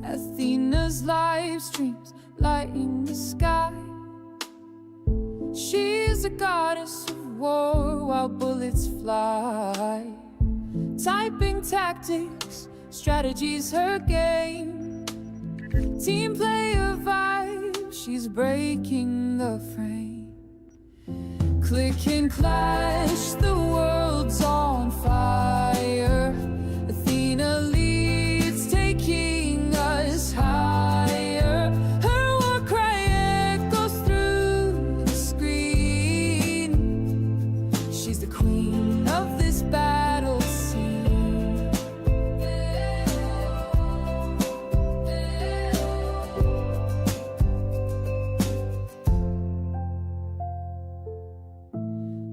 Athena's live streams lighting the sky. She's a goddess of war while bullets fly. Typing tactics, strategies her game. Team player vibe, she's breaking the frame. Click and clash, the world's on fire. Athena leads, taking us higher. Her war cry echoes through the screen. She's the queen of this battle scene.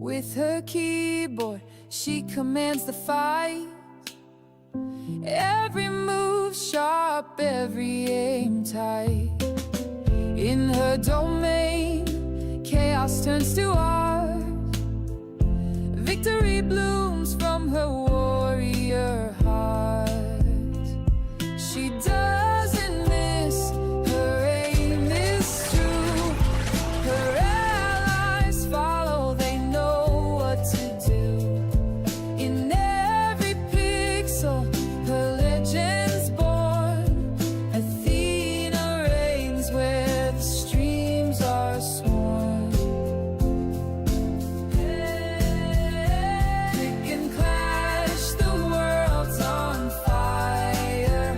With her keyboard, she commands the fight. Every move sharp, every aim tight. In her domain, chaos turns to art. Victory blooms from her warrior heart. She doesn't miss, her aim is true. Her allies follow, they know what to do. In every pixel, her legend's born. Athena reigns where the streams are sworn. Click and clash, the world's on fire.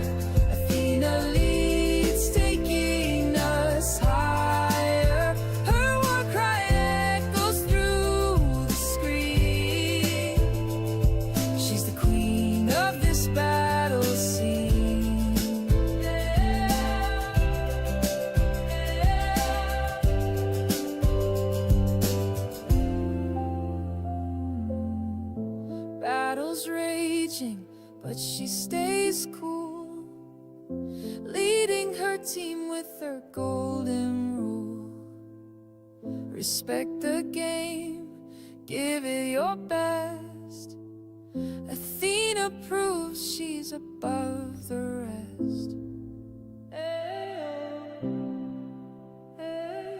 Athena leads, taking us higher. Her war cry echoes through the screen. She's the queen of this battle scene. Battles raging, but she stays cool, leading her team with her golden rule. Respect the game, give it your best. Athena proves she's above the rest. Ayo, ayo, ayo.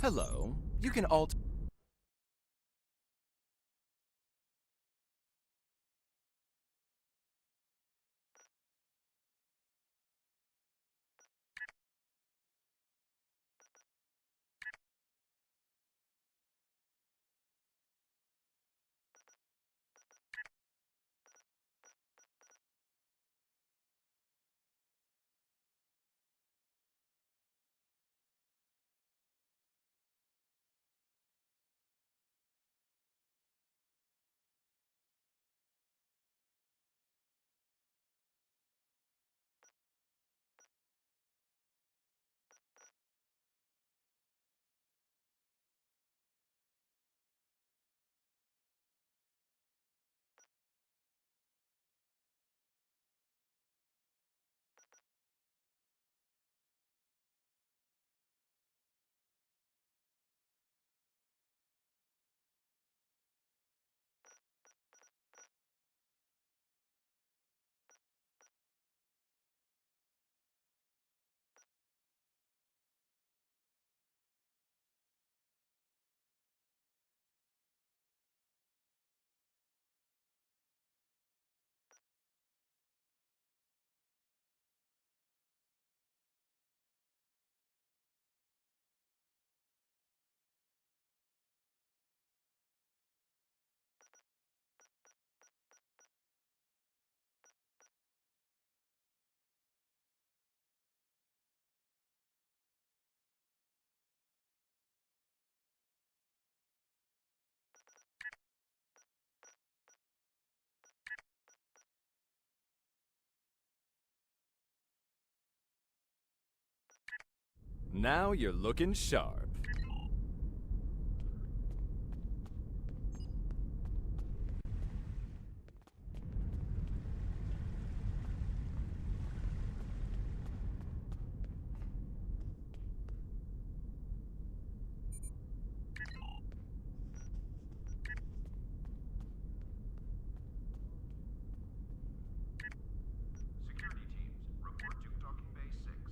Hello. You can alter. Now you're looking sharp. Security teams, report to docking bay 6.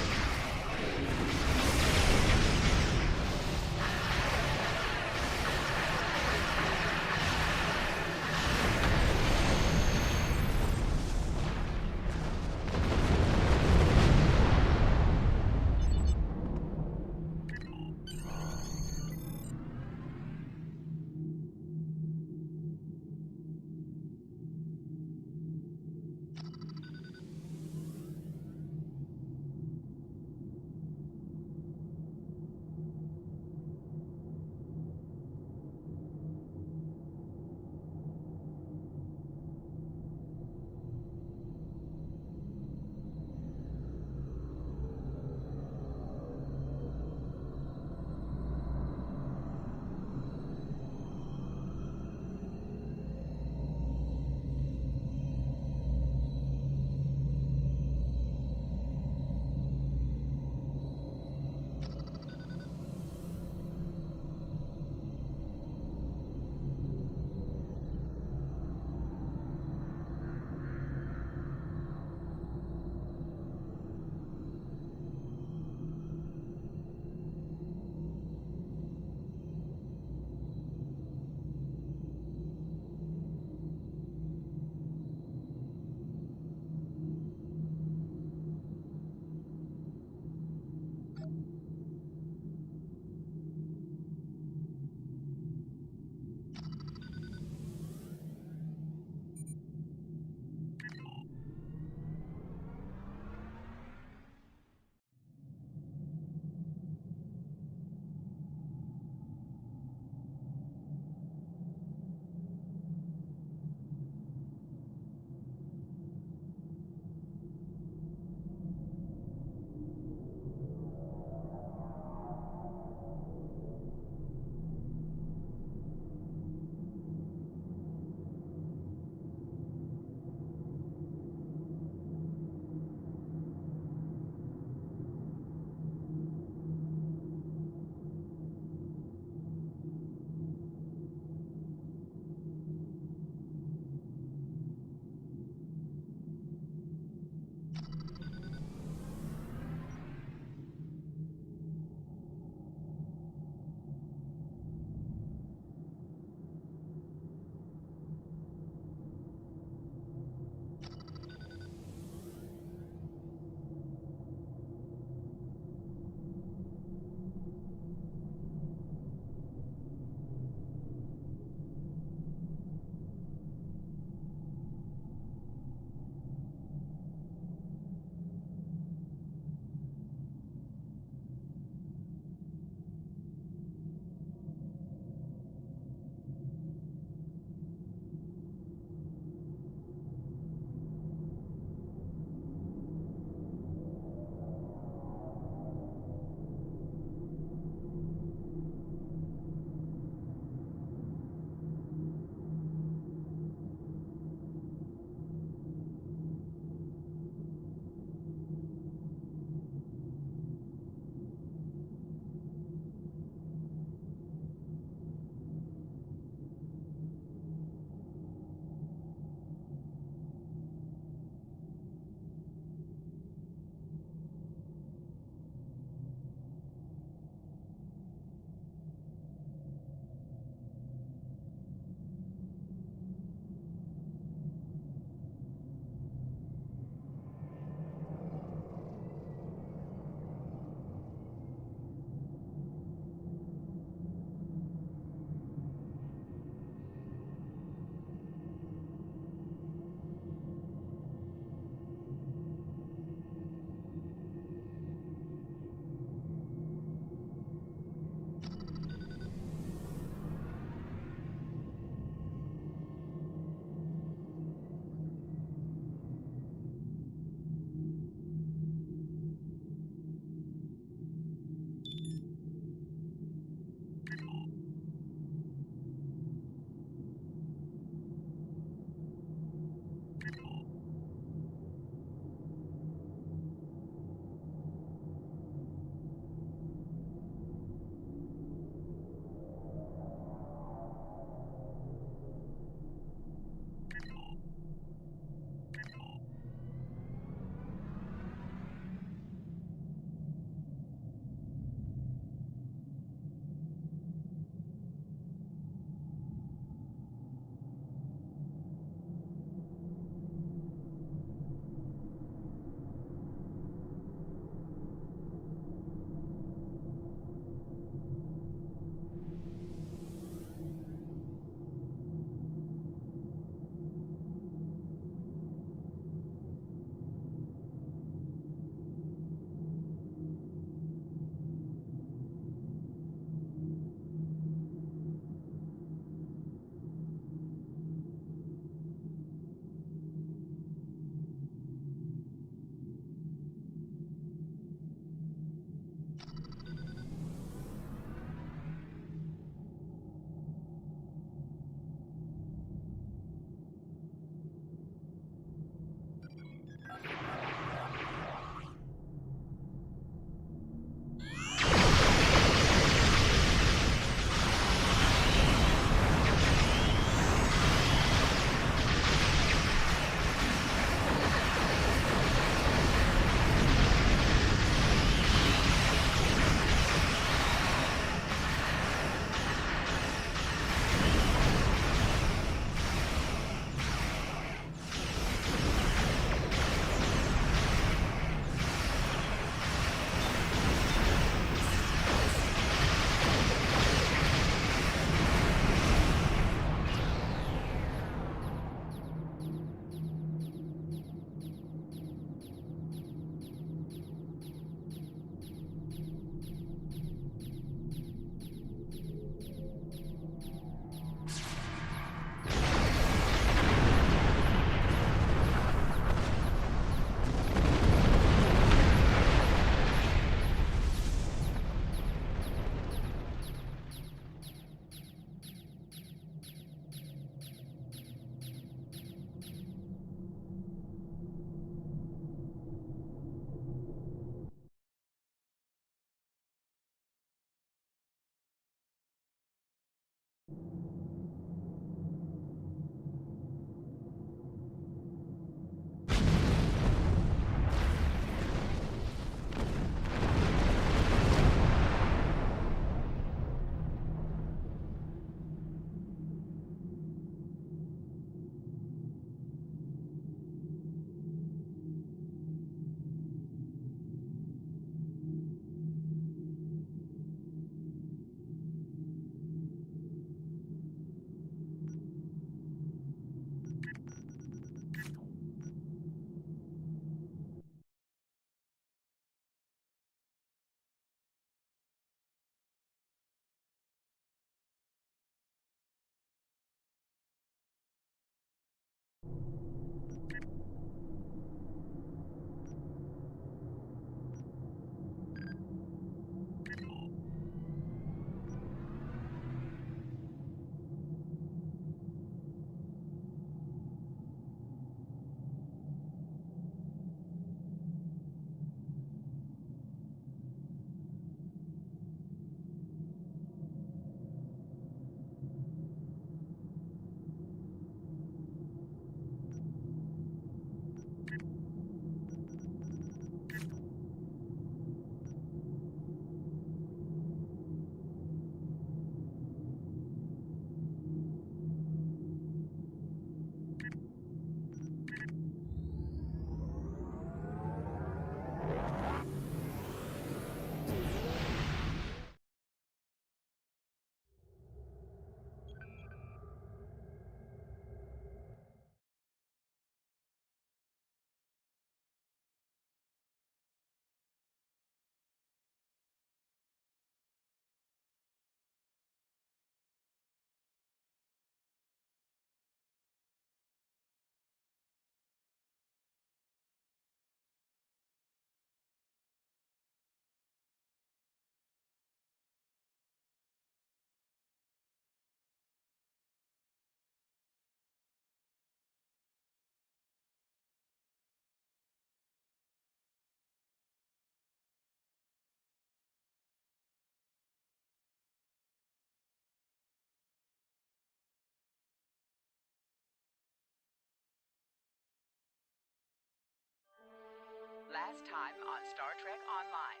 last time on Star Trek Online.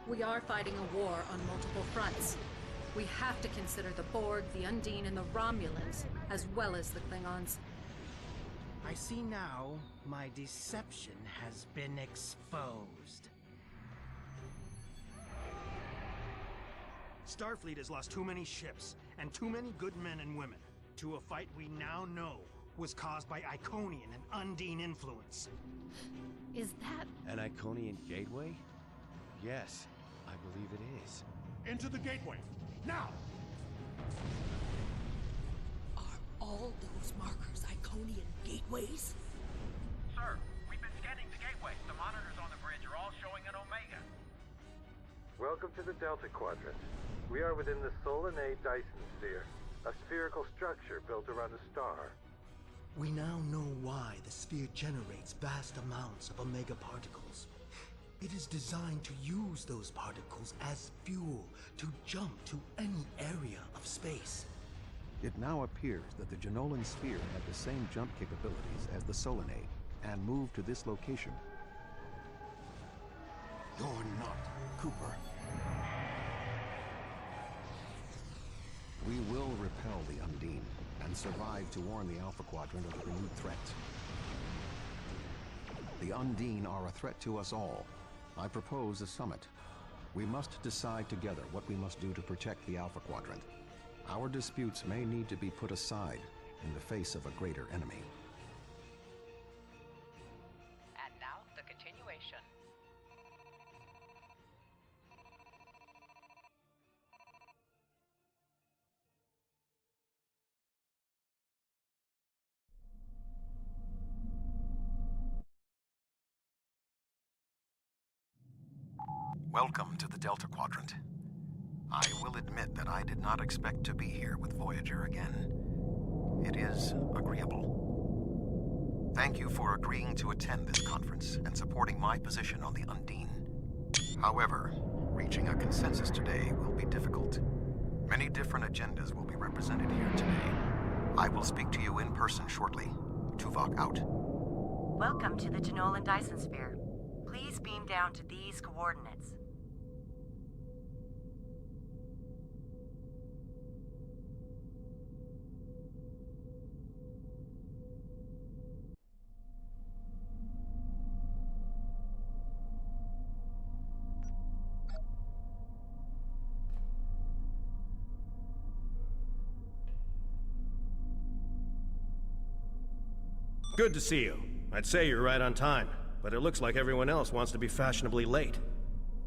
We are fighting a war on multiple fronts. We have to consider the Borg, the Undine, and the Romulans, as well as the Klingons. I see now my deception has been exposed. Starfleet has lost too many ships and too many good men and women to a fight we now know was caused by Iconian and Undine influence. Is that... An Iconian gateway? Yes, I believe it is. Into the gateway, now! Are all those markers Iconian gateways? Sir, we've been scanning the gateway. The monitors on the bridge are all showing an Omega. Welcome to the Delta Quadrant. We are within the Solanae Dyson sphere, a spherical structure built around a star. We now know why the sphere generates vast amounts of Omega particles. It is designed to use those particles as fuel to jump to any area of space. It now appears that the Jenolan sphere had the same jump capabilities as the Solanae, and moved to this location. You're not Cooper. We will repel the Undine, and survive to warn the Alpha Quadrant of the renewed threat. The Undine are a threat to us all. I propose a summit. We must decide together what we must do to protect the Alpha Quadrant. Our disputes may need to be put aside in the face of a greater enemy. And now, the continuation. Welcome to the Delta Quadrant. I will admit that I did not expect to be here with Voyager again. It is agreeable. Thank you for agreeing to attend this conference and supporting my position on the Undine. However, reaching a consensus today will be difficult. Many different agendas will be represented here today. I will speak to you in person shortly. Tuvok out. Welcome to the Jenolan Dyson Sphere. Please beam down to these coordinates. Good to see you. I'd say you're right on time, but it looks like everyone else wants to be fashionably late.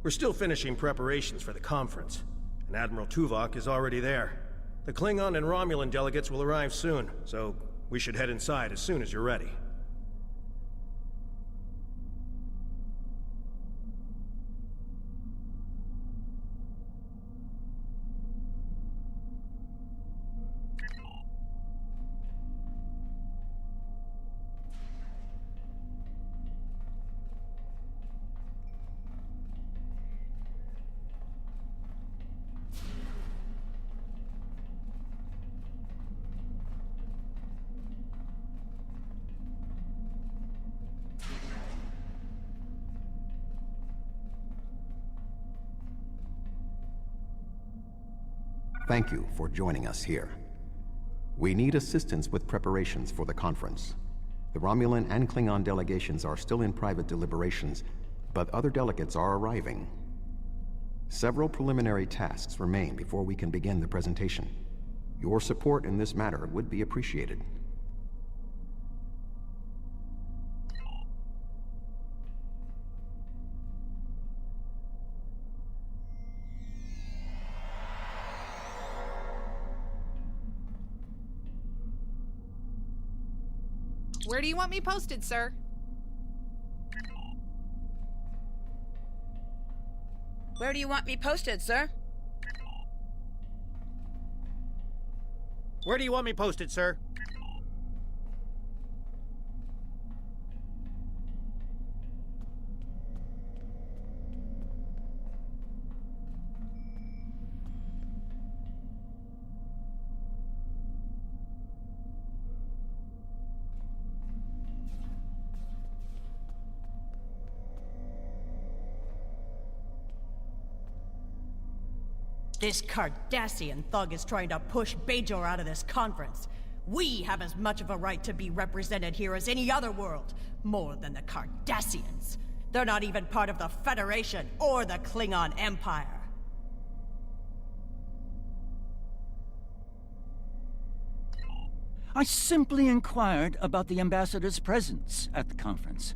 We're still finishing preparations for the conference, and Admiral Tuvok is already there. The Klingon and Romulan delegates will arrive soon, so we should head inside as soon as you're ready. Thank you for joining us here. We need assistance with preparations for the conference. The Romulan and Klingon delegations are still in private deliberations, but other delegates are arriving. Several preliminary tasks remain before we can begin the presentation. Your support in this matter would be appreciated. Where do you want me posted, sir? Where do you want me posted, sir? Where do you want me posted, sir? This Cardassian thug is trying to push Bajor out of this conference. We have as much of a right to be represented here as any other world, more than the Cardassians. They're not even part of the Federation or the Klingon Empire. I simply inquired about the ambassador's presence at the conference.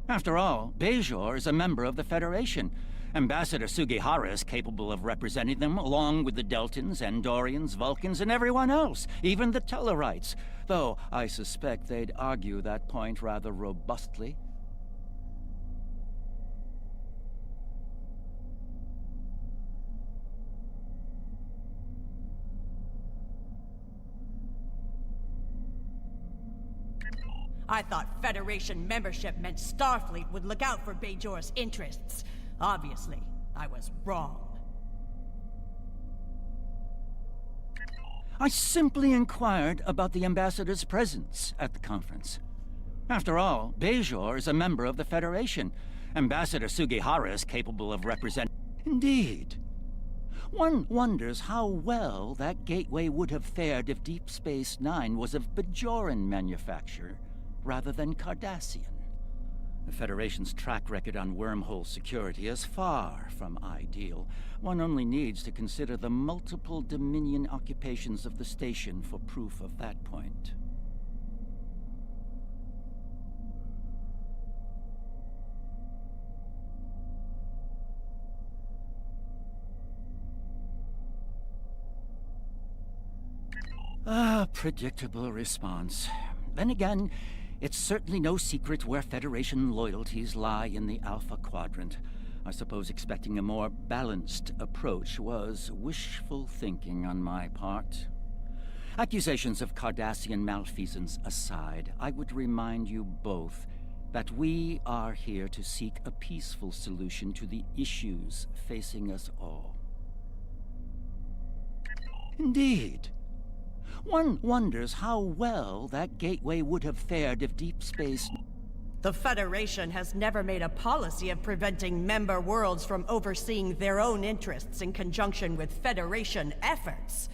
After all, Bajor is a member of the Federation. Ambassador Sugihara is capable of representing them, along with the Deltans, Andorians, Vulcans, and everyone else, even the Tellarites, though I suspect they'd argue that point rather robustly. I thought Federation membership meant Starfleet would look out for Bajor's interests. Obviously, I was wrong. I simply inquired about the ambassador's presence at the conference. After all, Bajor is a member of the Federation. Ambassador Sugihara is capable of representing... Indeed. One wonders how well that gateway would have fared if Deep Space Nine was of Bajoran manufacture, rather than Cardassian. The Federation's track record on wormhole security is far from ideal. One only needs to consider the multiple Dominion occupations of the station for proof of that point. Predictable response. Then again, it's certainly no secret where Federation loyalties lie in the Alpha Quadrant. I suppose expecting a more balanced approach was wishful thinking on my part. Accusations of Cardassian malfeasance aside, I would remind you both that we are here to seek a peaceful solution to the issues facing us all. Indeed. One wonders how well that gateway would have fared if Deep Space... The Federation has never made a policy of preventing member worlds from overseeing their own interests in conjunction with Federation efforts.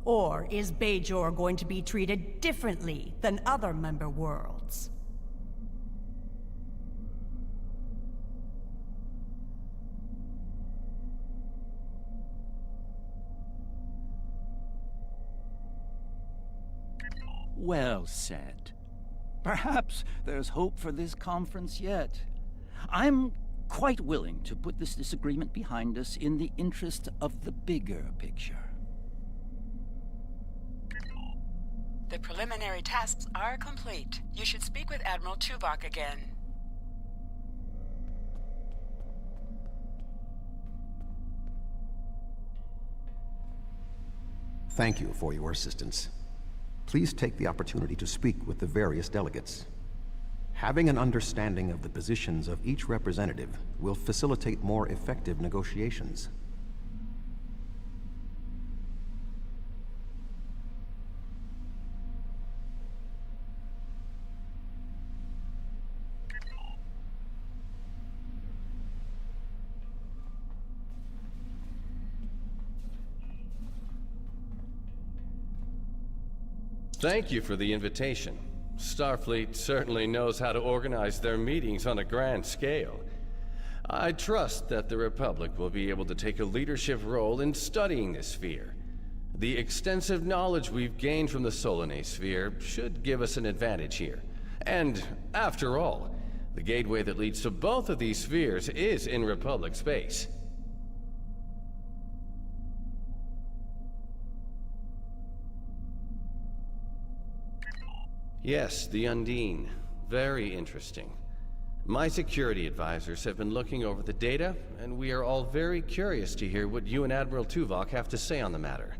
Or is Bajor going to be treated differently than other member worlds? Well said. Perhaps there's hope for this conference yet. I'm quite willing to put this disagreement behind us in the interest of the bigger picture. The preliminary tasks are complete. You should speak with Admiral Tuvok again. Thank you for your assistance. Please take the opportunity to speak with the various delegates. Having an understanding of the positions of each representative will facilitate more effective negotiations. Thank you for the invitation. Starfleet certainly knows how to organize their meetings on a grand scale. I trust that the Republic will be able to take a leadership role in studying this sphere. The extensive knowledge we've gained from the Solanae sphere should give us an advantage here. And, after all, the gateway that leads to both of these spheres is in Republic space. Yes, the Undine. Very interesting. My security advisors have been looking over the data, and we are all very curious to hear what you and Admiral Tuvok have to say on the matter.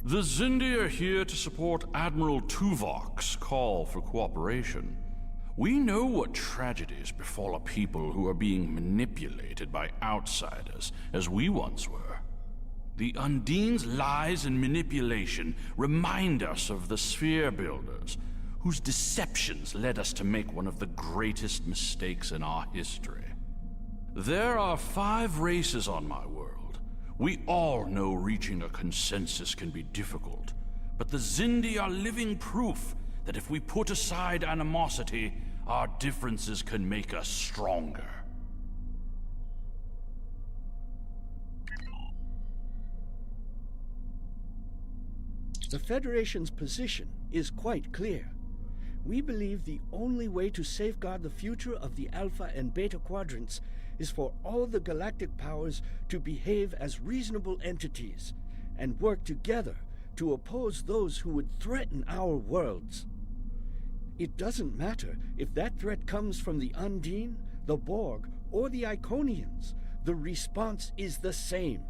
The Zindi are here to support Admiral Tuvok's call for cooperation. We know what tragedies befall a people who are being manipulated by outsiders, as we once were. The Undine's lies and manipulation remind us of the Sphere Builders, whose deceptions led us to make one of the greatest mistakes in our history. There are 5 races on my world. We all know reaching a consensus can be difficult, but the Xindi are living proof that if we put aside animosity, our differences can make us stronger. The Federation's position is quite clear. We believe the only way to safeguard the future of the Alpha and Beta Quadrants is for all the galactic powers to behave as reasonable entities and work together to oppose those who would threaten our worlds. It doesn't matter if that threat comes from the Undine, the Borg, or the Iconians. The response is the same.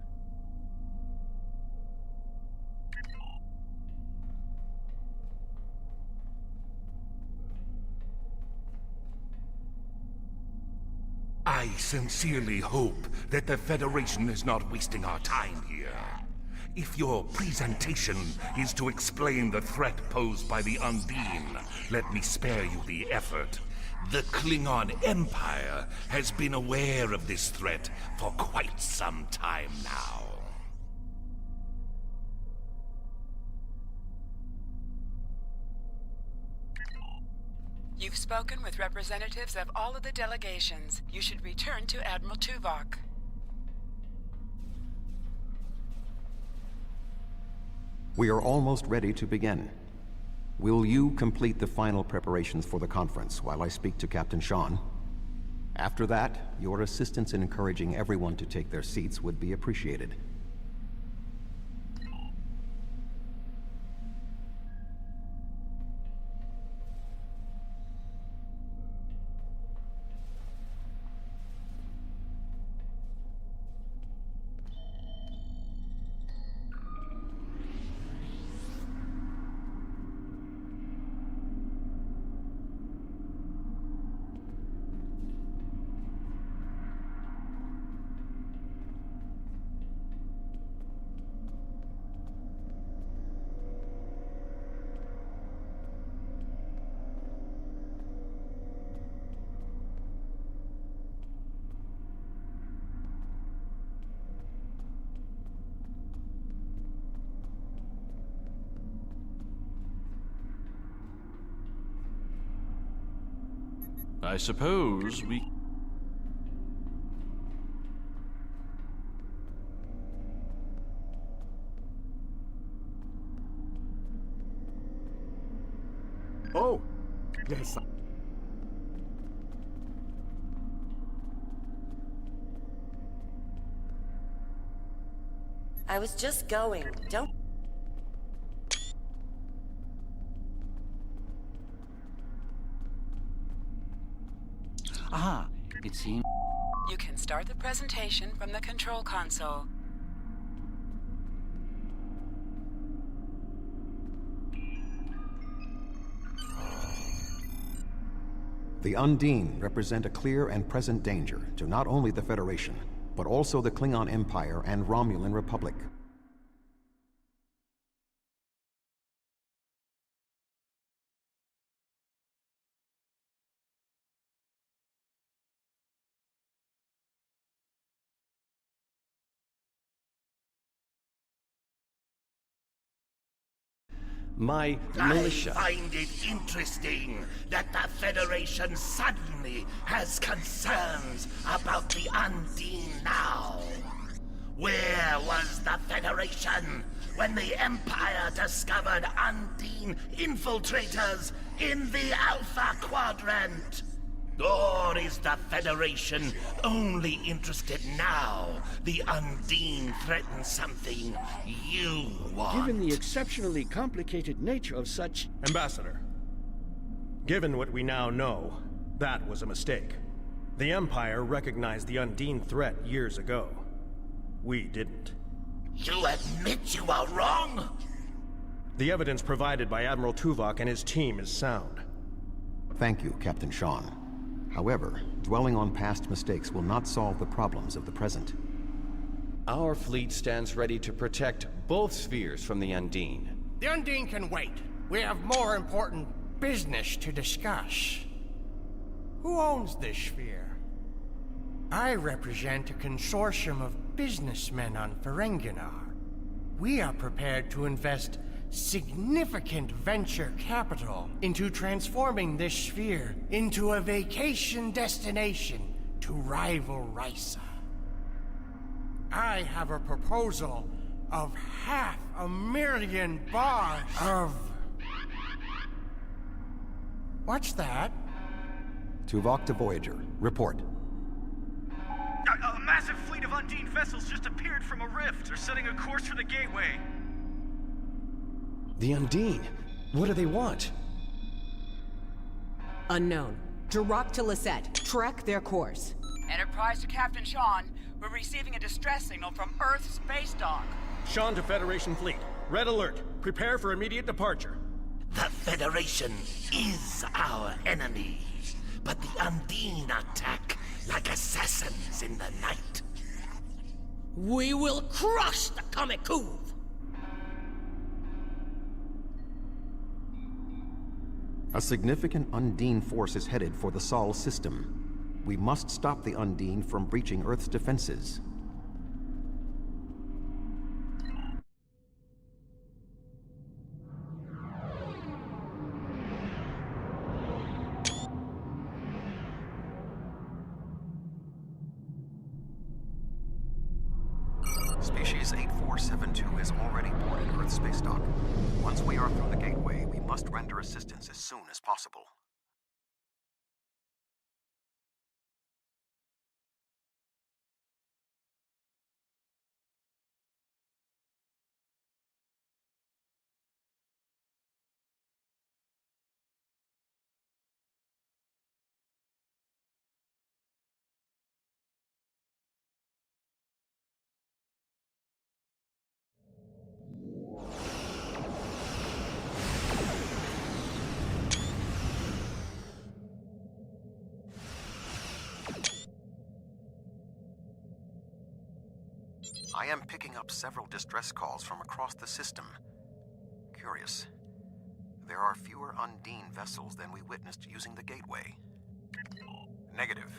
I sincerely hope that the Federation is not wasting our time here. If your presentation is to explain the threat posed by the Undine, let me spare you the effort. The Klingon Empire has been aware of this threat for quite some time now. You've spoken with representatives of all of the delegations. You should return to Admiral Tuvok. We are almost ready to begin. Will you complete the final preparations for the conference while I speak to Captain Sean? After that, your assistance in encouraging everyone to take their seats would be appreciated. I suppose we... Oh, yes. I was just going. Don't... Ah, it seems... You can start the presentation from the control console. The Undine represent a clear and present danger to not only the Federation, but also the Klingon Empire and Romulan Republic. My militia. I find it interesting that the Federation suddenly has concerns about the Undine now. Where was the Federation when the Empire discovered Undine infiltrators in the Alpha Quadrant? Or is the Federation only interested now the Undine threatens something you want? Given the exceptionally complicated nature of such... Ambassador, given what we now know, that was a mistake. The Empire recognized the Undine threat years ago. We didn't. You admit you are wrong? The evidence provided by Admiral Tuvok and his team is sound. Thank you, Captain Sean. However, dwelling on past mistakes will not solve the problems of the present. Our fleet stands ready to protect both spheres from the Undine. The Undine can wait. We have more important business to discuss. Who owns this sphere? I represent a consortium of businessmen on Ferenginar. We are prepared to invest significant venture capital into transforming this sphere into a vacation destination to rival Risa. I have a proposal of $500,000 of... What's that? Tuvok to Voyager. Report. A massive fleet of Undine vessels just appeared from a rift. They're setting a course for the gateway. The Undine? What do they want? Unknown. Direct to Lisette. Trek their course. Enterprise to Captain Sean. We're receiving a distress signal from Earth's space dock. Sean to Federation Fleet. Red alert. Prepare for immediate departure. The Federation is our enemy, but the Undine attack like assassins in the night. We will crush the Kamikuv! A significant Undine force is headed for the Sol system. We must stop the Undine from breaching Earth's defenses. Species 8472 is already boarded Earth space dock. Once we are through the gateway, we must render assistance as soon as possible. I am picking up several distress calls from across the system. Curious. There are fewer Undine vessels than we witnessed using the gateway. Negative.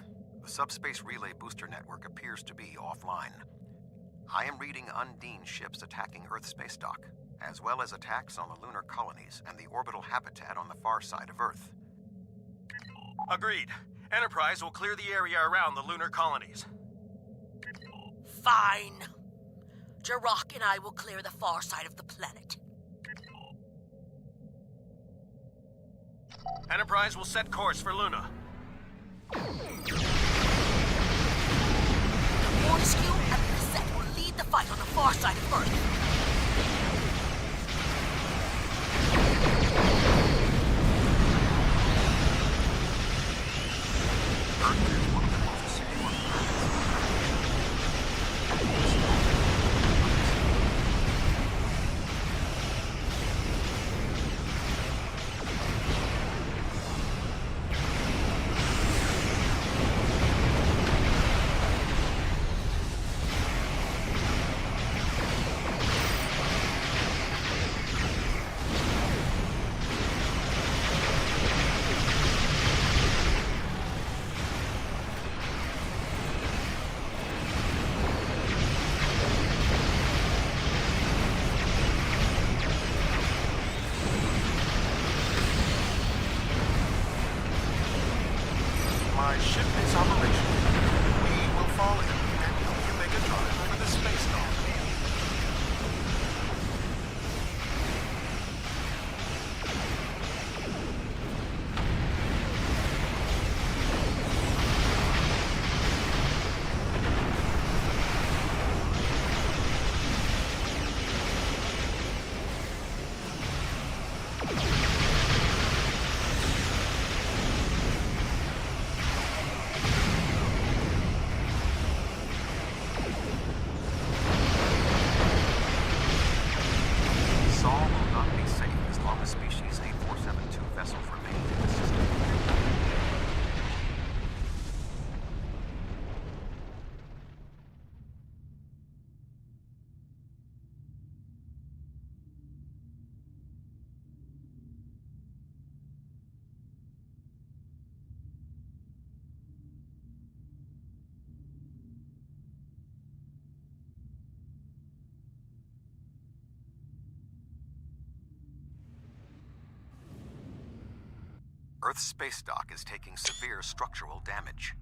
The subspace relay booster network appears to be offline. I am reading Undine ships attacking Earth space dock, as well as attacks on the lunar colonies and the orbital habitat on the far side of Earth. Agreed. Enterprise will clear the area around the lunar colonies. Fine. Jirok and I will clear the far side of the planet. Enterprise will set course for Luna. Montesquieu and Lisette will lead the fight on the far side of Earth. My ship is operational. We will fall in and help you make a drive for the space dock. Earth's space dock is taking severe structural damage.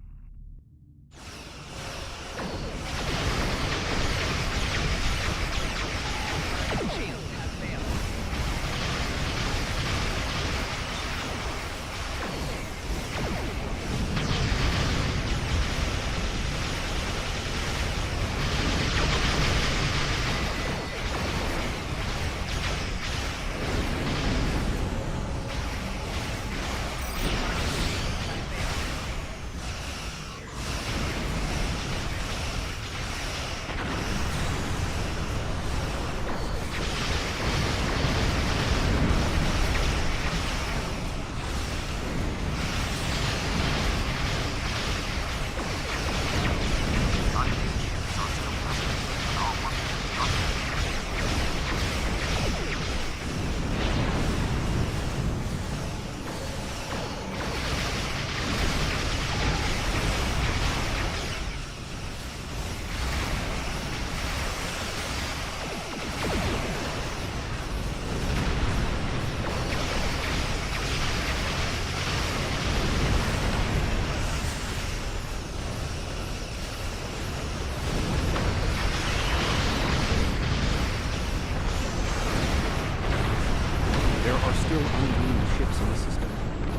Still undreamed ships in the system.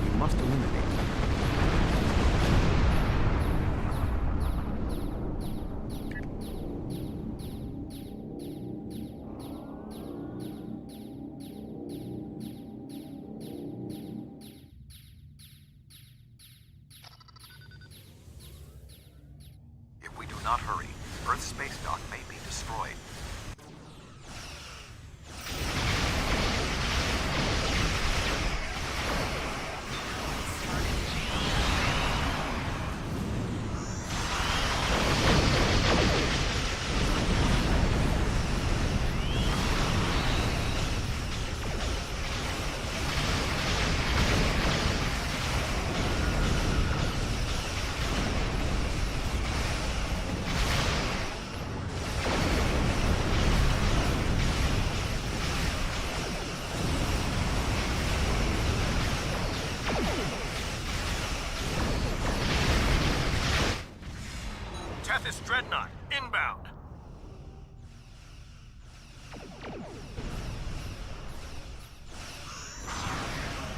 We must eliminate them. If we do not hurry, Earth's space dock may be destroyed. Tethys Dreadnought, inbound.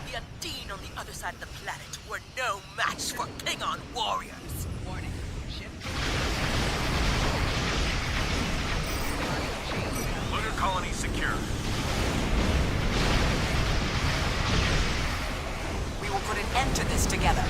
The Undine on the other side of the planet were no match for Klingon warriors. Warning. Ship. Lunar colony secure. We will put an end to this together.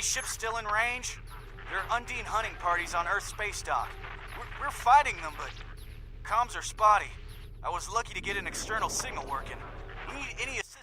ships still in range? There are Undine hunting parties on Earth space dock. We're fighting them, but comms are spotty. I was lucky to get an external signal working. We need any assistance.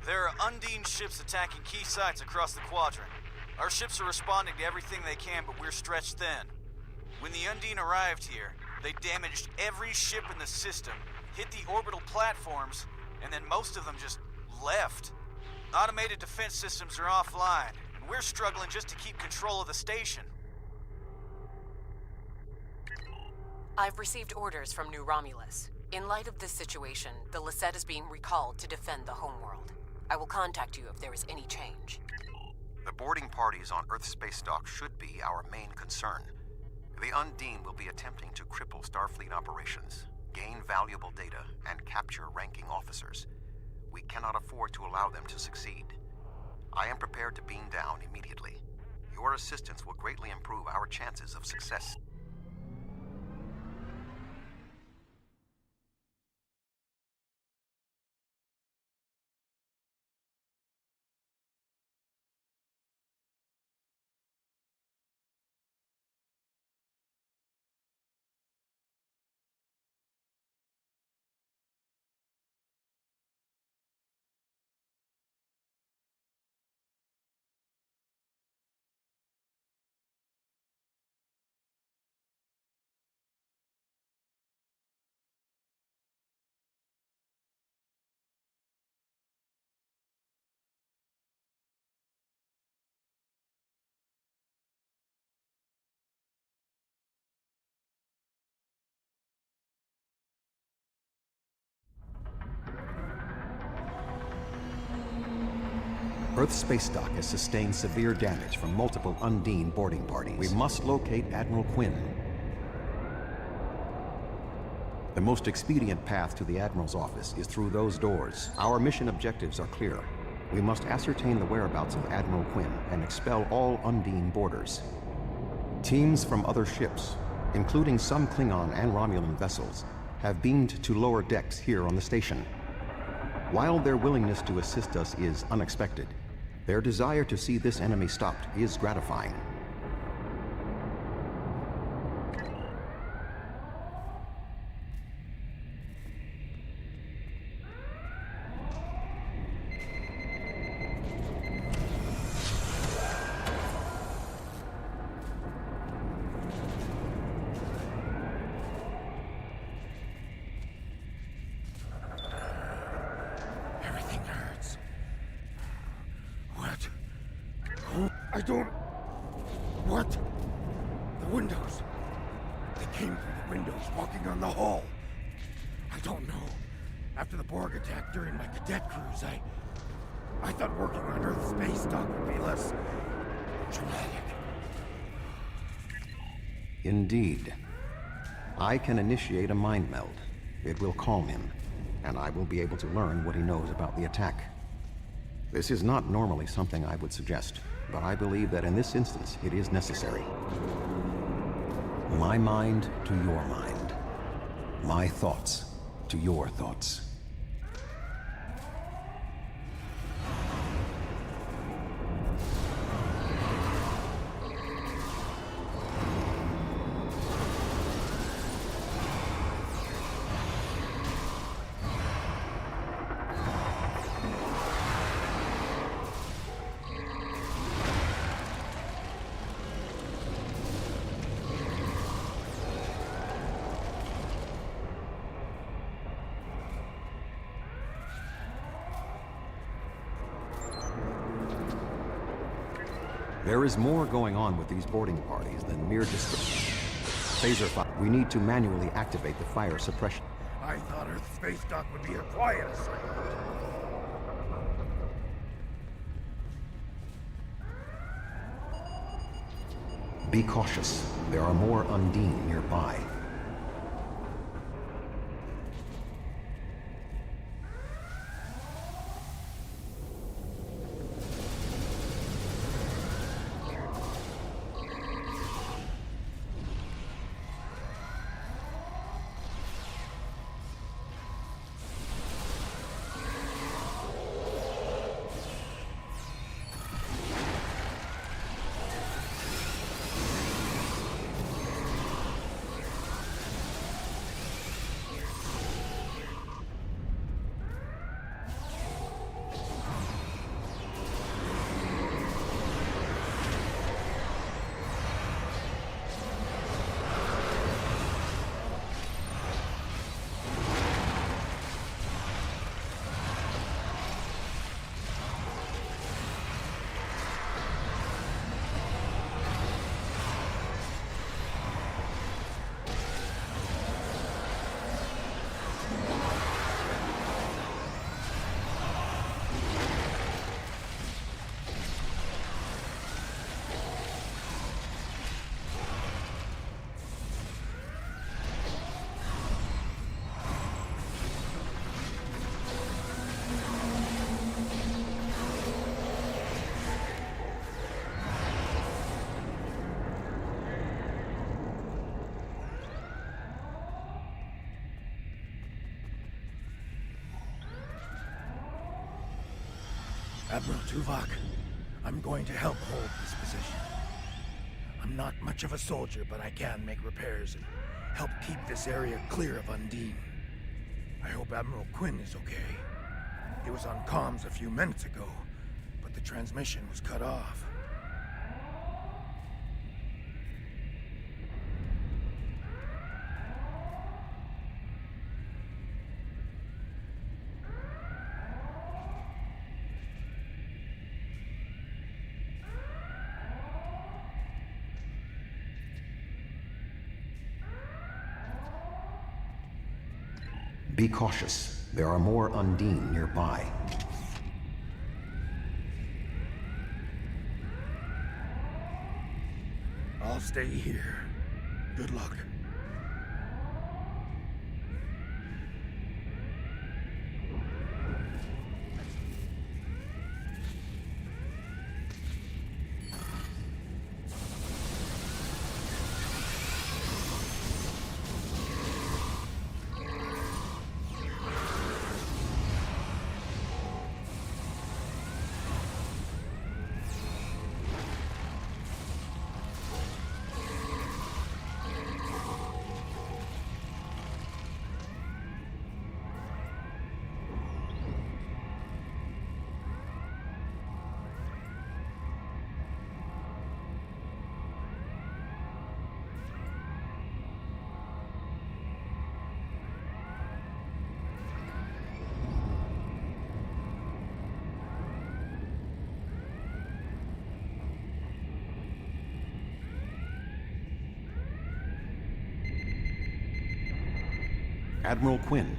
There are Undine ships attacking key sites across the quadrant. Our ships are responding to everything they can, but we're stretched thin. When the Undine arrived here, they damaged every ship in the system, hit the orbital platforms, and then most of them just left. Automated defense systems are offline, and we're struggling just to keep control of the station. I've received orders from New Romulus. In light of this situation, the Lisette is being recalled to defend the homeworld. I will contact you if there is any change. The boarding parties on Earth's space dock should be our main concern. The Undine will be attempting to cripple Starfleet operations, gain valuable data, and capture ranking officers. We cannot afford to allow them to succeed. I am prepared to beam down immediately. Your assistance will greatly improve our chances of success. Earth's space dock has sustained severe damage from multiple Undine boarding parties. We must locate Admiral Quinn. The most expedient path to the Admiral's office is through those doors. Our mission objectives are clear. We must ascertain the whereabouts of Admiral Quinn and expel all Undine boarders. Teams from other ships, including some Klingon and Romulan vessels, have beamed to lower decks here on the station. While their willingness to assist us is unexpected, their desire to see this enemy stopped is gratifying. During my cadet cruise, I thought working on Earth's space dock would be less dramatic. Indeed. I can initiate a mind meld. It will calm him, and I will be able to learn what he knows about the attack. This is not normally something I would suggest, but I believe that in this instance it is necessary. My mind to your mind. My thoughts to your thoughts. There is more going on with these boarding parties than mere destruction. Phaser fire. We need to manually activate the fire suppression. I thought Earth's space dock would be a quiet assignment. Be cautious. There are more Undine nearby. Admiral Tuvok, I'm going to help hold this position. I'm not much of a soldier, but I can make repairs and help keep this area clear of Undine. I hope Admiral Quinn is okay. He was on comms a few minutes ago, but the transmission was cut off. Be cautious. There are more Undine nearby. I'll stay here. Good luck. Admiral Quinn.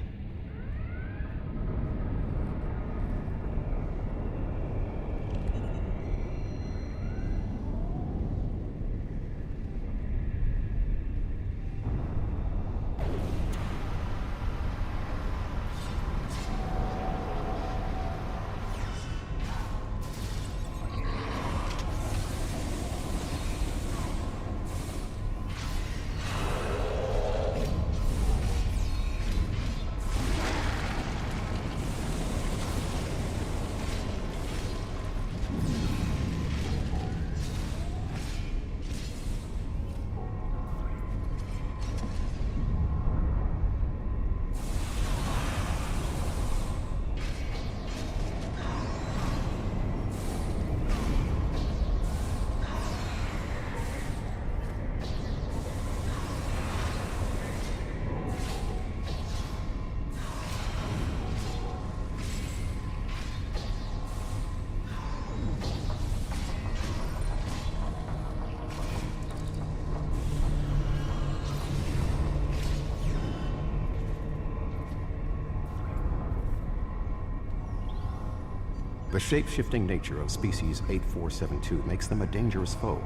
The shape-shifting nature of species 8472 makes them a dangerous foe.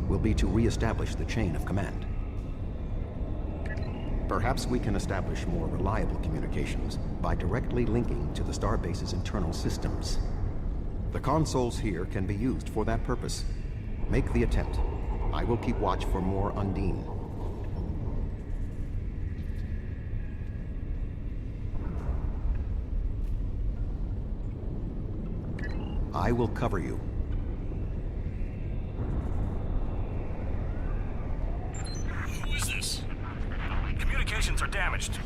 Will be to re-establish the chain of command. Perhaps we can establish more reliable communications by directly linking to the starbase's internal systems. The consoles here can be used for that purpose. Make the attempt. I will keep watch for more Undine. I will cover you. Who is this? Communications are damaged.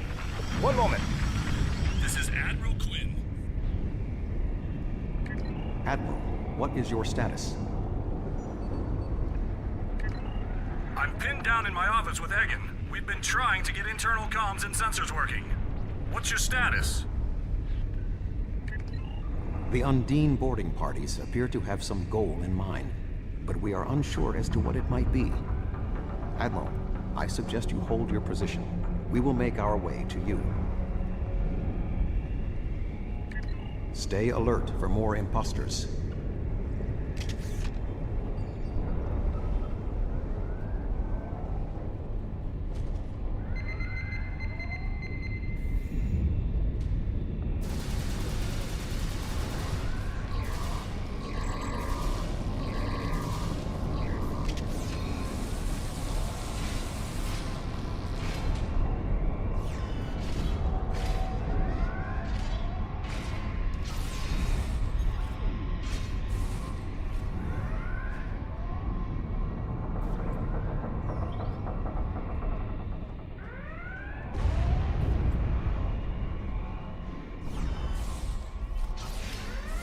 One moment. This is Admiral Quinn. Admiral, what is your status? I'm pinned down in my office with Egan. We've been trying to get internal comms and sensors working. What's your status? The Undine boarding parties appear to have some goal in mind, but we are unsure as to what it might be. Admiral, I suggest you hold your position. We will make our way to you. Stay alert for more imposters.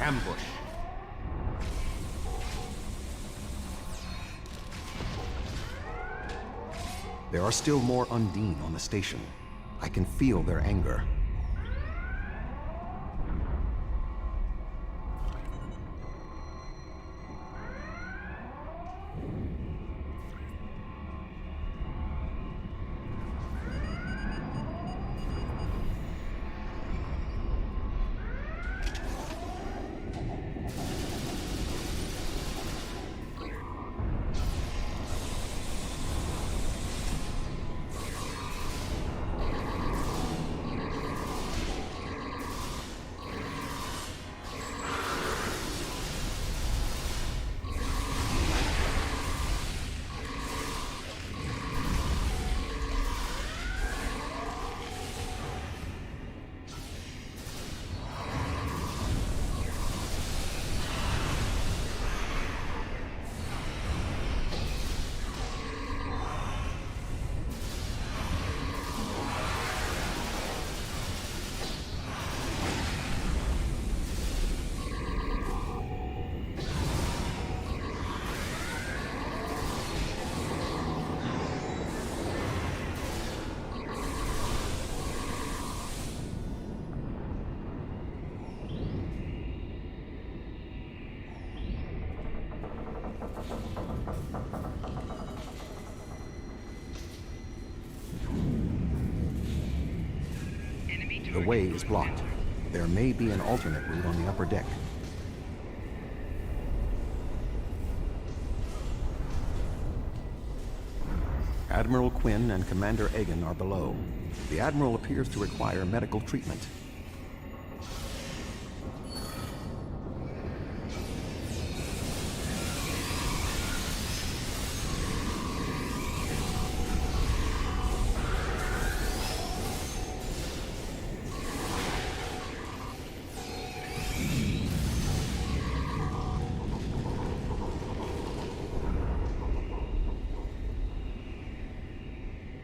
Ambush. There are still more Undine on the station. I can feel their anger. The way is blocked. There may be an alternate route on the upper deck. Admiral Quinn and Commander Egan are below. The Admiral appears to require medical treatment.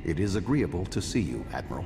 It is agreeable to see you, Admiral.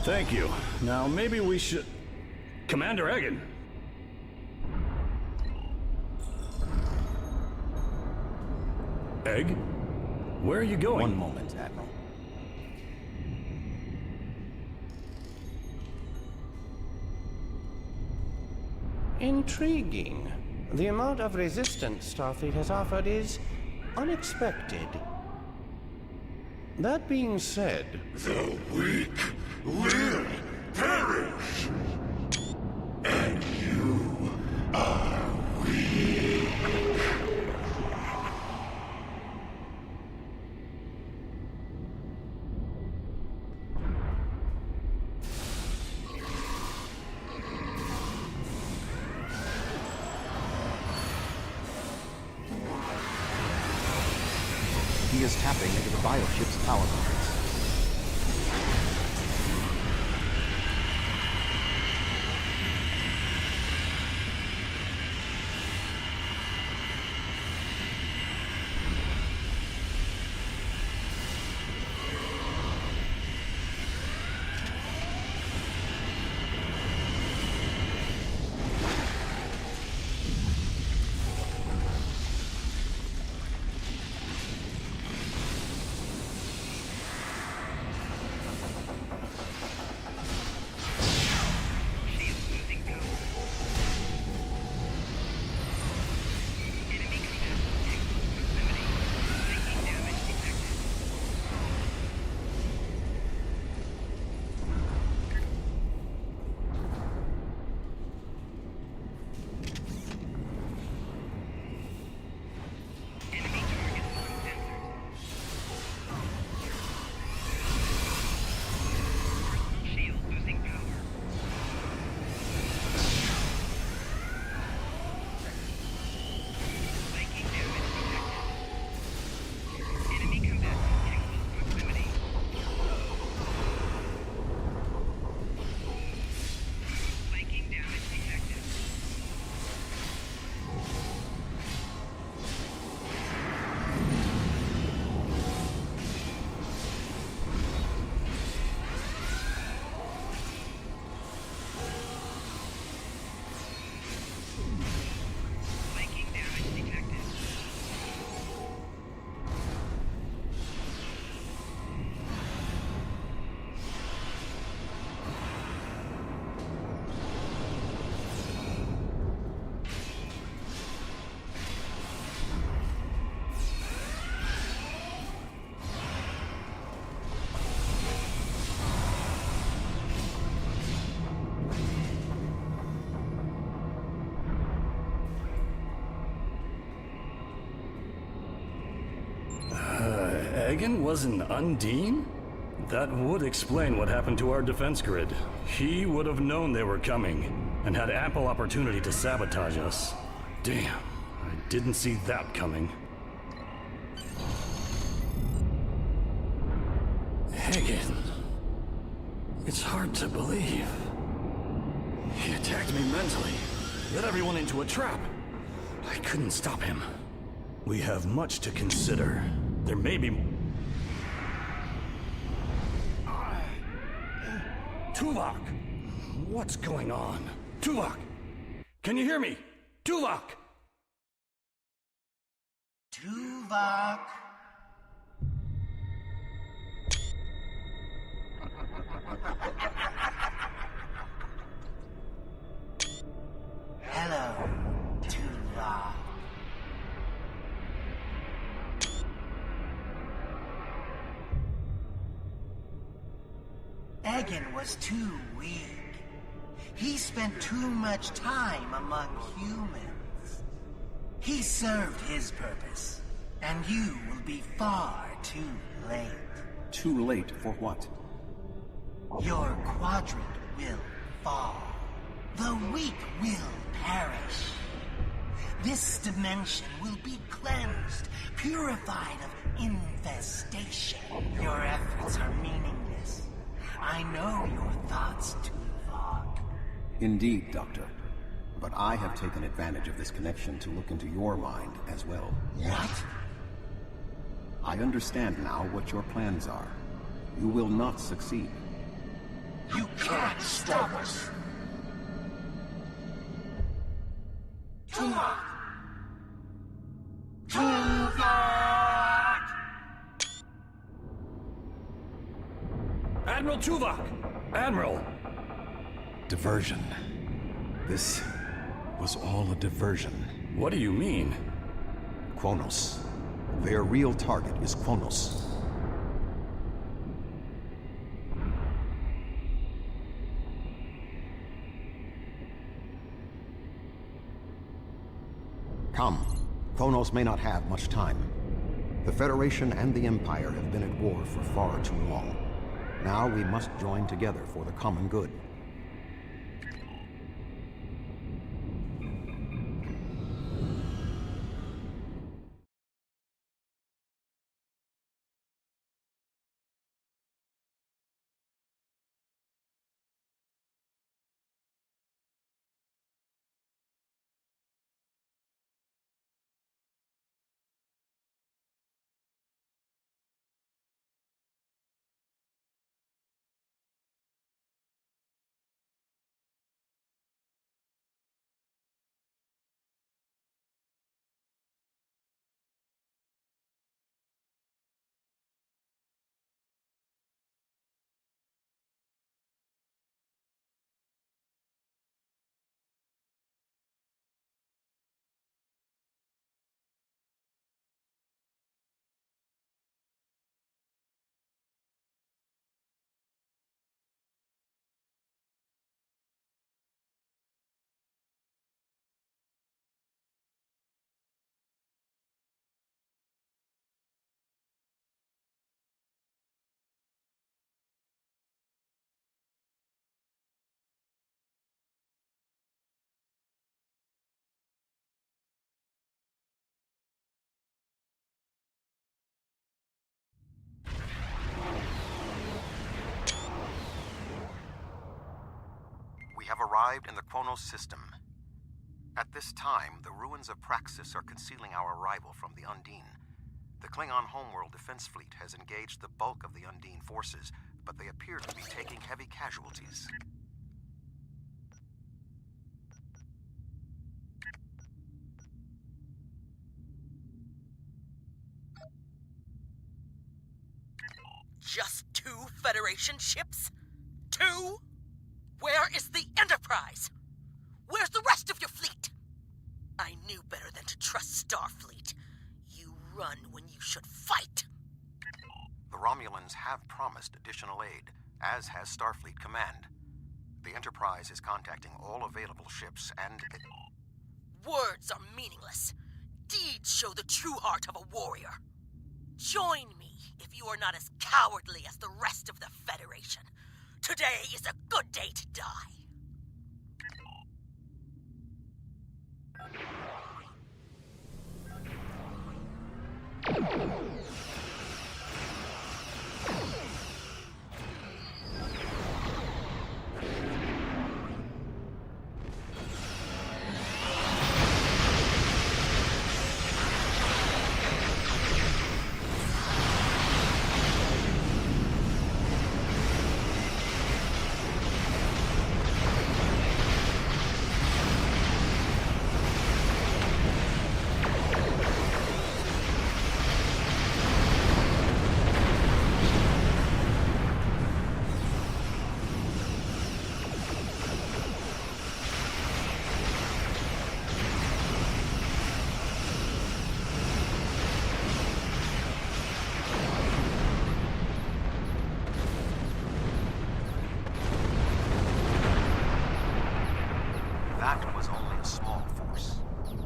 Thank you. Now, maybe we should... Commander Egan! Egg? Where are you going? One moment, Admiral. Intriguing. The amount of resistance Starfleet has offered is unexpected. That being said... The weak will perish! And you are weak! He is tapping into the bioship's power lines. Egan was an Undine? That would explain what happened to our defense grid. He would have known they were coming, and had ample opportunity to sabotage us. Damn, I didn't see that coming. Egan... It's hard to believe. He attacked me mentally, led everyone into a trap. I couldn't stop him. We have much to consider. There may be... Tuvok! What's going on? Tuvok! Can you hear me? Tuvok! Tuvok! Hello, Tuvok. Egan was too weak. He spent too much time among humans. He served his purpose, and you will be far too late. Too late for what? Your quadrant will fall. The weak will perish. This dimension will be cleansed, purified of infestation. Your efforts are meaningless. I know your thoughts, Tuvok. Indeed, Doctor. But I have taken advantage of this connection to look into your mind as well. What? I understand now what your plans are. You will not succeed. You can't stop us. Tuvok! Tuvok! Admiral Tuvok! Admiral! Diversion. This was all a diversion. What do you mean? Kronos. Their real target is Kronos. Come. Kronos may not have much time. The Federation and the Empire have been at war for far too long. Now we must join together for the common good. We have arrived in the Kronos system. At this time, the ruins of Praxis are concealing our arrival from the Undine. The Klingon homeworld defense fleet has engaged the bulk of the Undine forces, but they appear to be taking heavy casualties. Just 2 Federation ships? 2? Where is the Enterprise? Where's the rest of your fleet? I knew better than to trust Starfleet. You run when you should fight. The Romulans have promised additional aid, as has Starfleet Command. The Enterprise is contacting all available ships and... Words are meaningless. Deeds show the true heart of a warrior. Join me if you are not as cowardly as the rest of the Federation. Today is a good day to die. That was only a small force.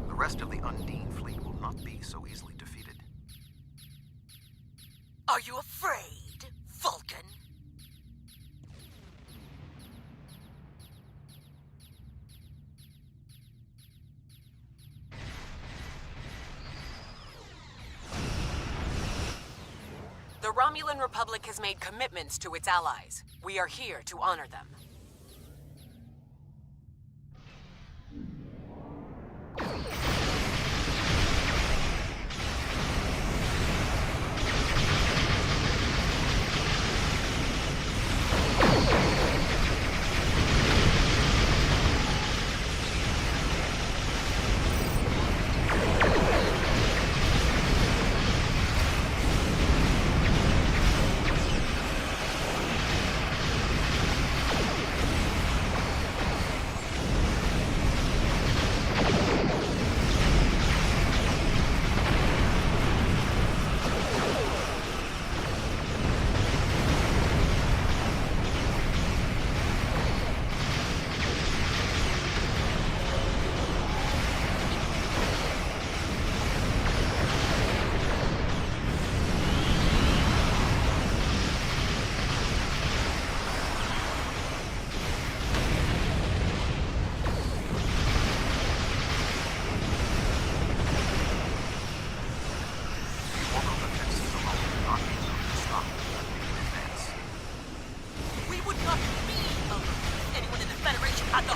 The rest of the Undine fleet will not be so easily defeated. Are you afraid, Vulcan? The Romulan Republic has made commitments to its allies. We are here to honor them.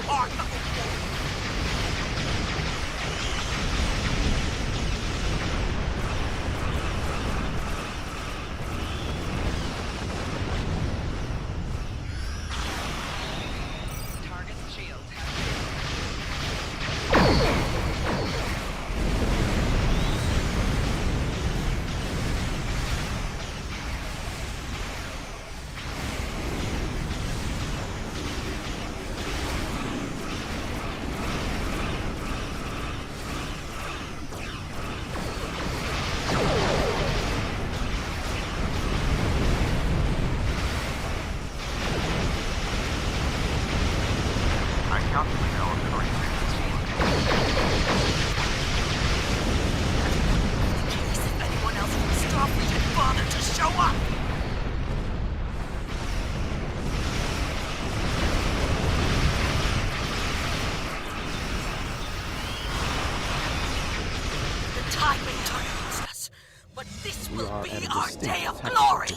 heart of the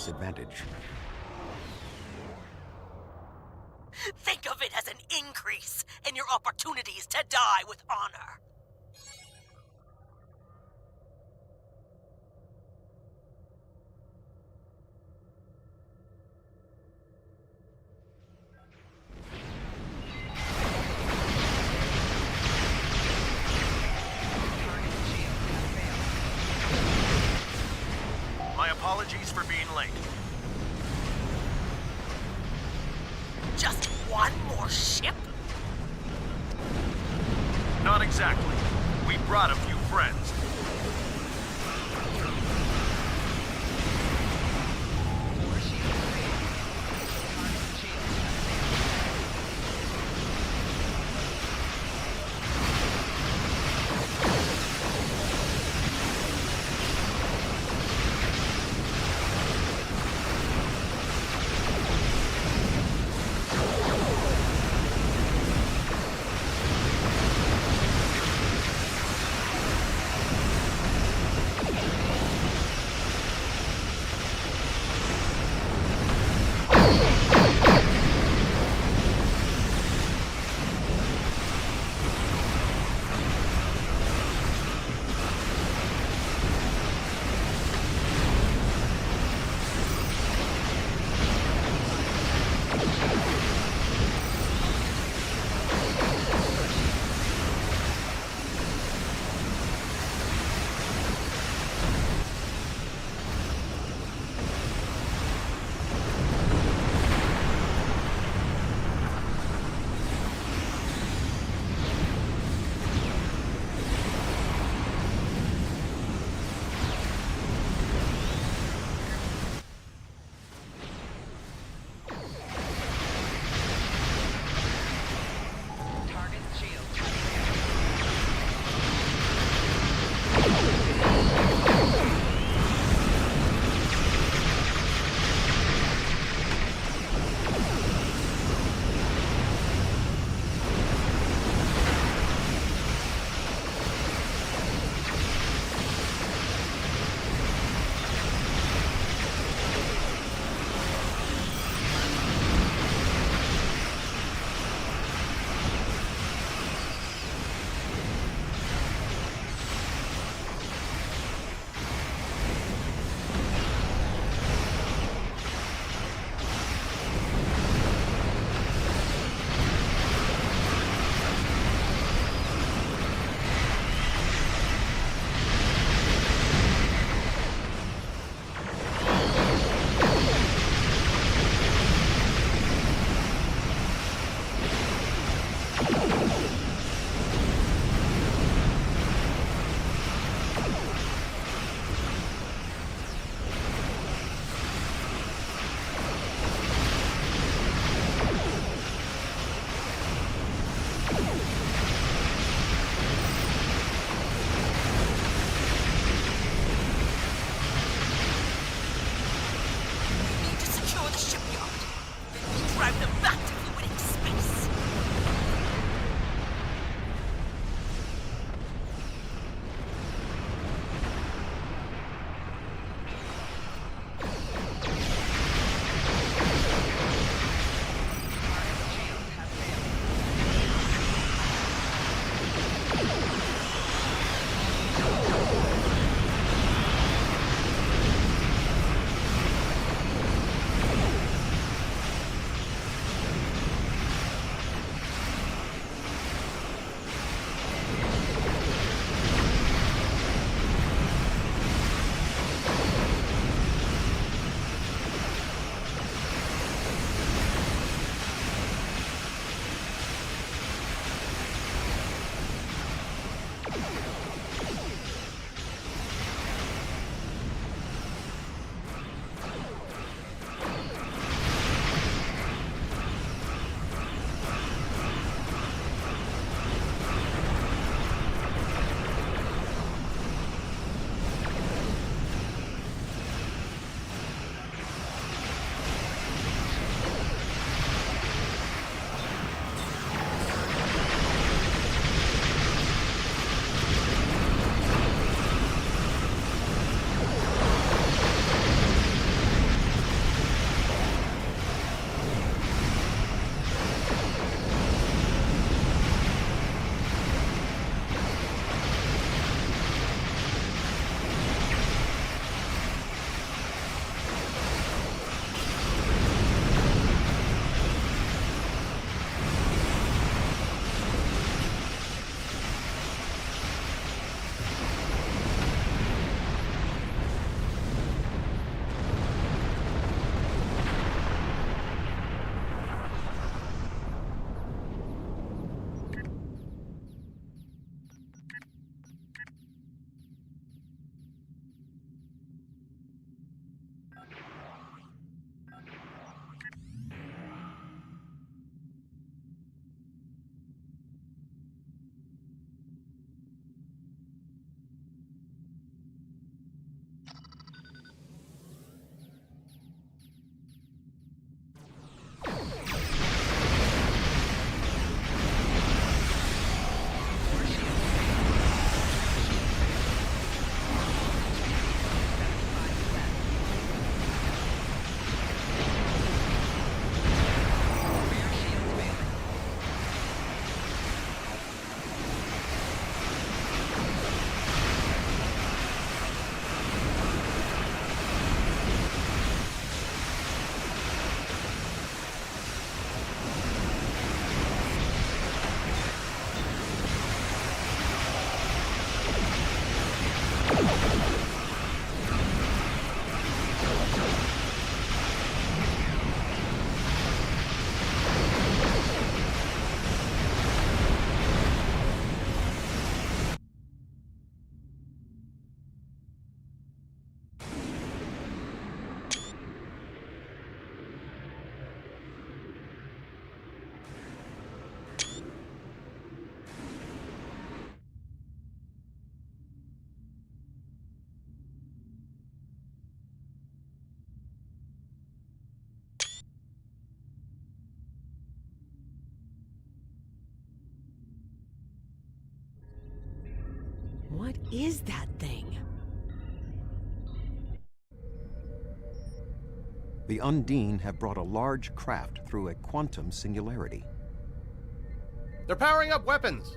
disadvantage. Think of it as an increase in your opportunities to die with honor. My apologies for being late. Just one more ship? Not exactly. We brought a few friends. is that thing? The Undine have brought a large craft through a quantum singularity. They're powering up weapons!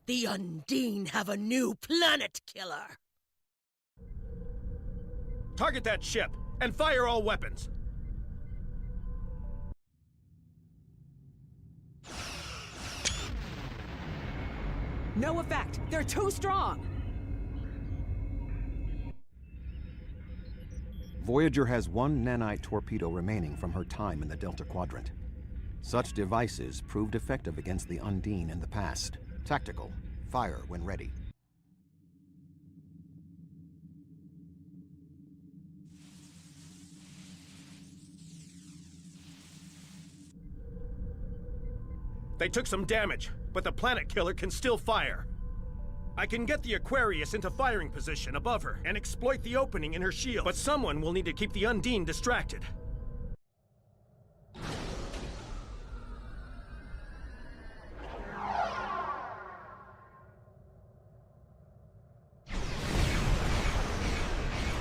The Undine have a new planet killer! Target that ship, and fire all weapons! No effect! They're too strong! Voyager has one nanite torpedo remaining from her time in the Delta Quadrant. Such devices proved effective against the Undine in the past. Tactical. Fire when ready. They took some damage, but the planet killer can still fire. I can get the Aquarius into firing position above her and exploit the opening in her shield, but someone will need to keep the Undine distracted.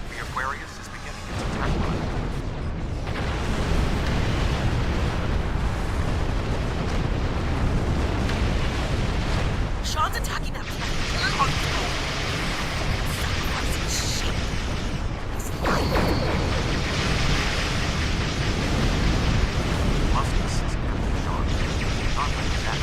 The Aquarius is beginning its attack run. Sean's attacking that planet killer on its own. Sacrificing shit. His life. Must assist Captain Sean. Not like that.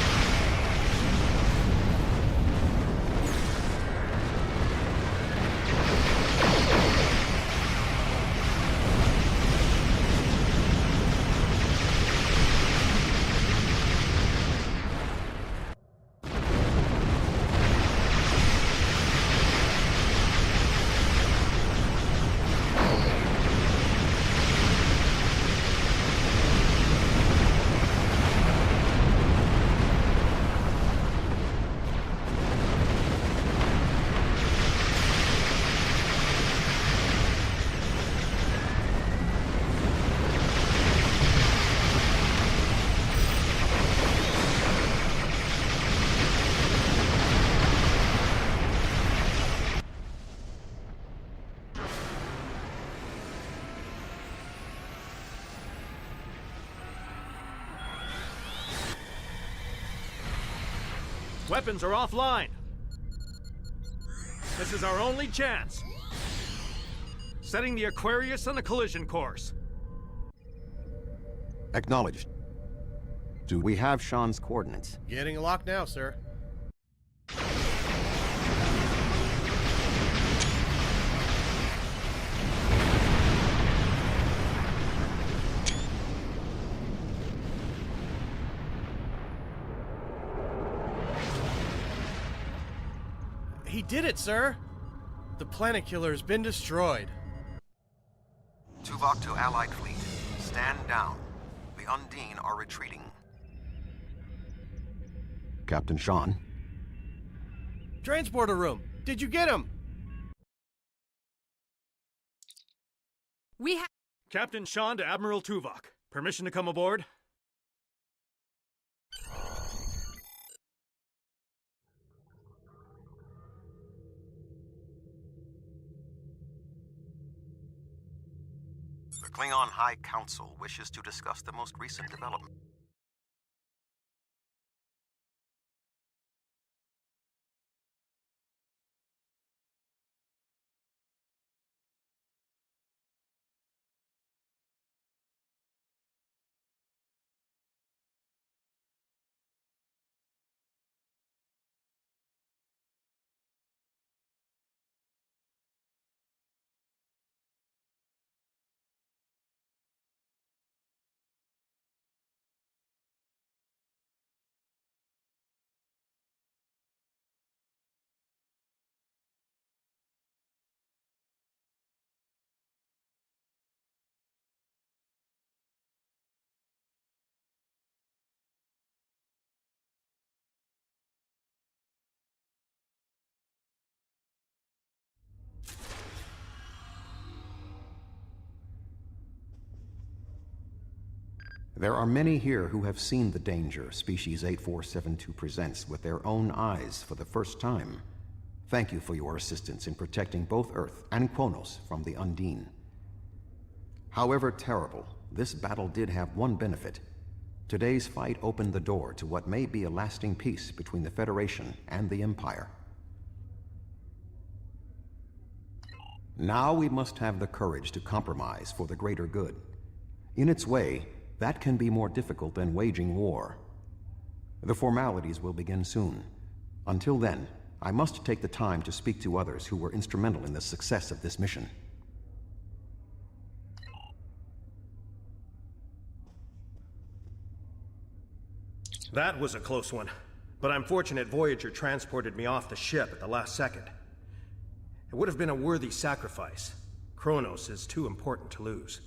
Weapons are offline. This is our only chance. Setting the Aquarius on a collision course. Acknowledged. Do we have Sean's coordinates? Getting locked now, sir. He did it, sir! The planet killer has been destroyed. Tuvok to Allied fleet. Stand down. The Undine are retreating. Captain Sean. Transporter room! Did you get him? We have... Captain Sean to Admiral Tuvok. Permission to come aboard? The Klingon High Council wishes to discuss the most recent development. There are many here who have seen the danger Species 8472 presents with their own eyes for the first time. Thank you for your assistance in protecting both Earth and Kronos from the Undine. However terrible, this battle did have one benefit. Today's fight opened the door to what may be a lasting peace between the Federation and the Empire. Now we must have the courage to compromise for the greater good. In its way, that can be more difficult than waging war. The formalities will begin soon. Until then, I must take the time to speak to others who were instrumental in the success of this mission. That was a close one, but I'm fortunate Voyager transported me off the ship at the last second. It would have been a worthy sacrifice. Kronos is too important to lose.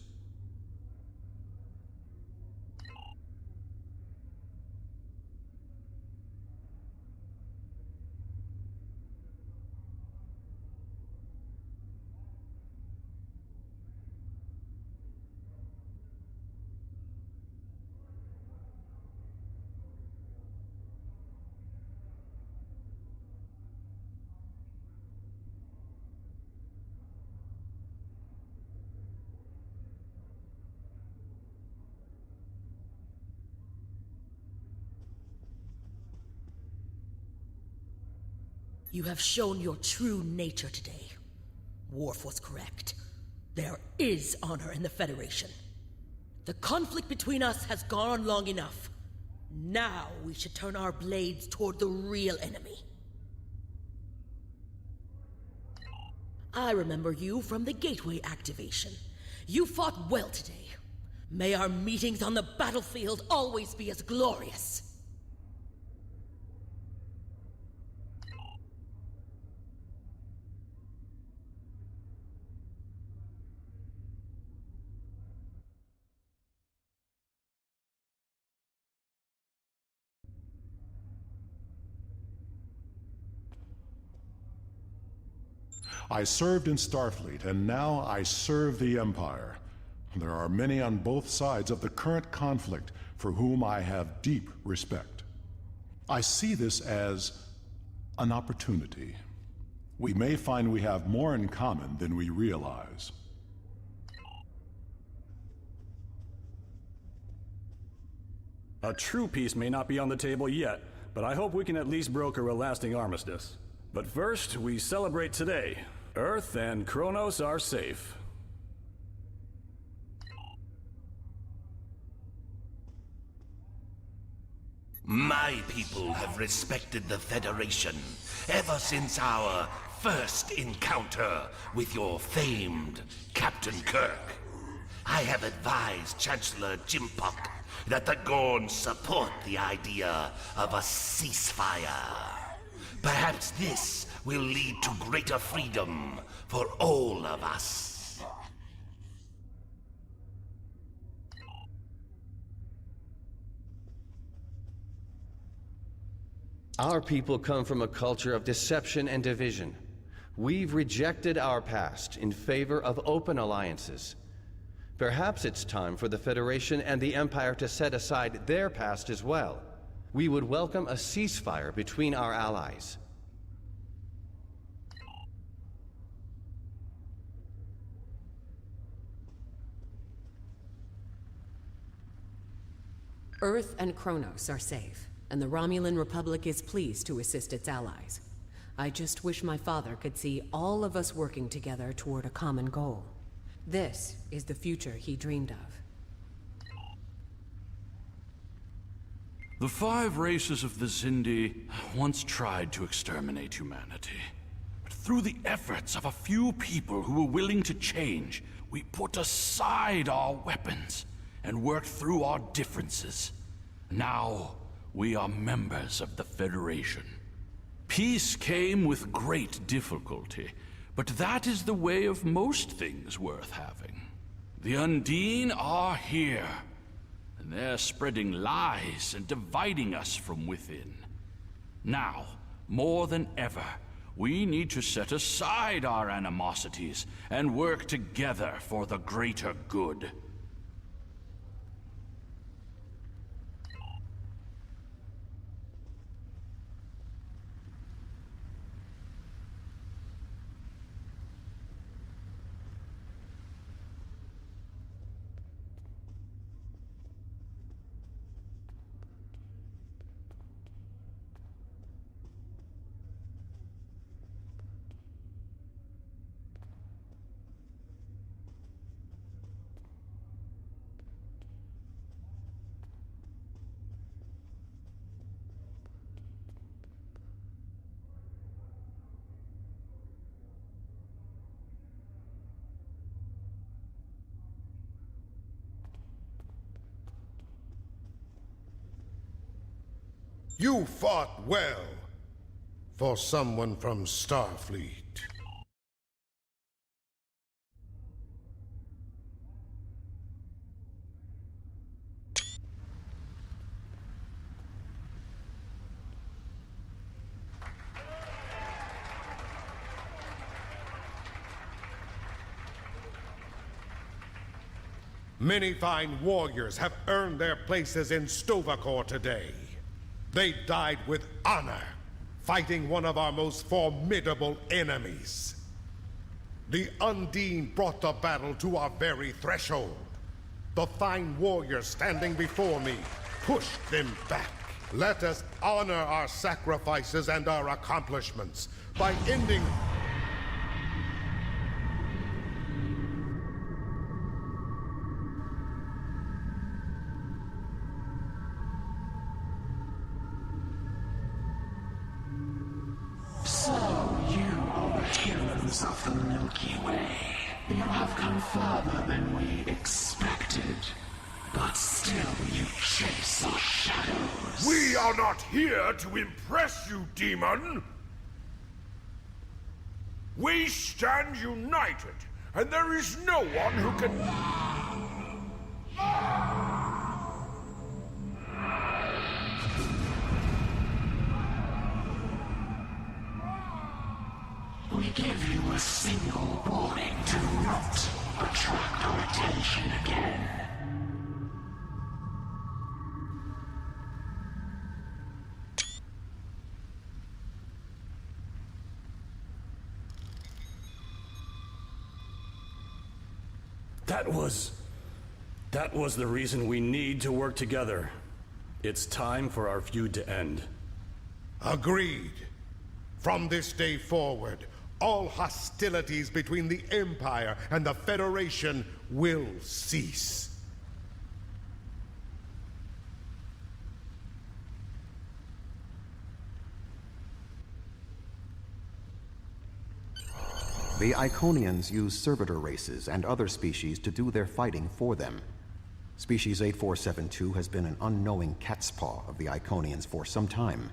You have shown your true nature today. Worf was correct. There is honor in the Federation. The conflict between us has gone on long enough. Now we should turn our blades toward the real enemy. I remember you from the Gateway activation. You fought well today. May our meetings on the battlefield always be as glorious. I served in Starfleet, and now I serve the Empire. There are many on both sides of the current conflict for whom I have deep respect. I see this as an opportunity. We may find we have more in common than we realize. A true peace may not be on the table yet, but I hope we can at least broker a lasting armistice. But first, we celebrate today. Earth and Kronos are safe. My people have respected the Federation ever since our first encounter with your famed Captain Kirk. I have advised Chancellor Jimpok that the Gorns support the idea of a ceasefire. Perhaps this will lead to greater freedom for all of us. Our people come from a culture of deception and division. We've rejected our past in favor of open alliances. Perhaps it's time for the Federation and the Empire to set aside their past as well. We would welcome a ceasefire between our allies. Earth and Kronos are safe, and the Romulan Republic is pleased to assist its allies. I just wish my father could see all of us working together toward a common goal. This is the future he dreamed of. The 5 races of the Xindi once tried to exterminate humanity. But through the efforts of a few people who were willing to change, we put aside our weapons and worked through our differences. Now, we are members of the Federation. Peace came with great difficulty, but that is the way of most things worth having. The Undine are here, and they're spreading lies and dividing us from within. Now, more than ever, we need to set aside our animosities and work together for the greater good. You fought well for someone from Starfleet. Many fine warriors have earned their places in Stovacor today. They died with honor, fighting one of our most formidable enemies. The Undine brought the battle to our very threshold. The fine warriors standing before me pushed them back. Let us honor our sacrifices and our accomplishments by ending... So, you are the heroes of the Milky Way. You have come further than we expected. But still you chase our shadows. We are not here to impress you, demon! We stand united, and there is no one who can... We give you a single warning to not attract our attention again. That was the reason we need to work together. It's time for our feud to end. Agreed. From this day forward, all hostilities between the Empire and the Federation will cease. The Iconians use servitor races and other species to do their fighting for them. Species 8472 has been an unknowing cat's paw of the Iconians for some time.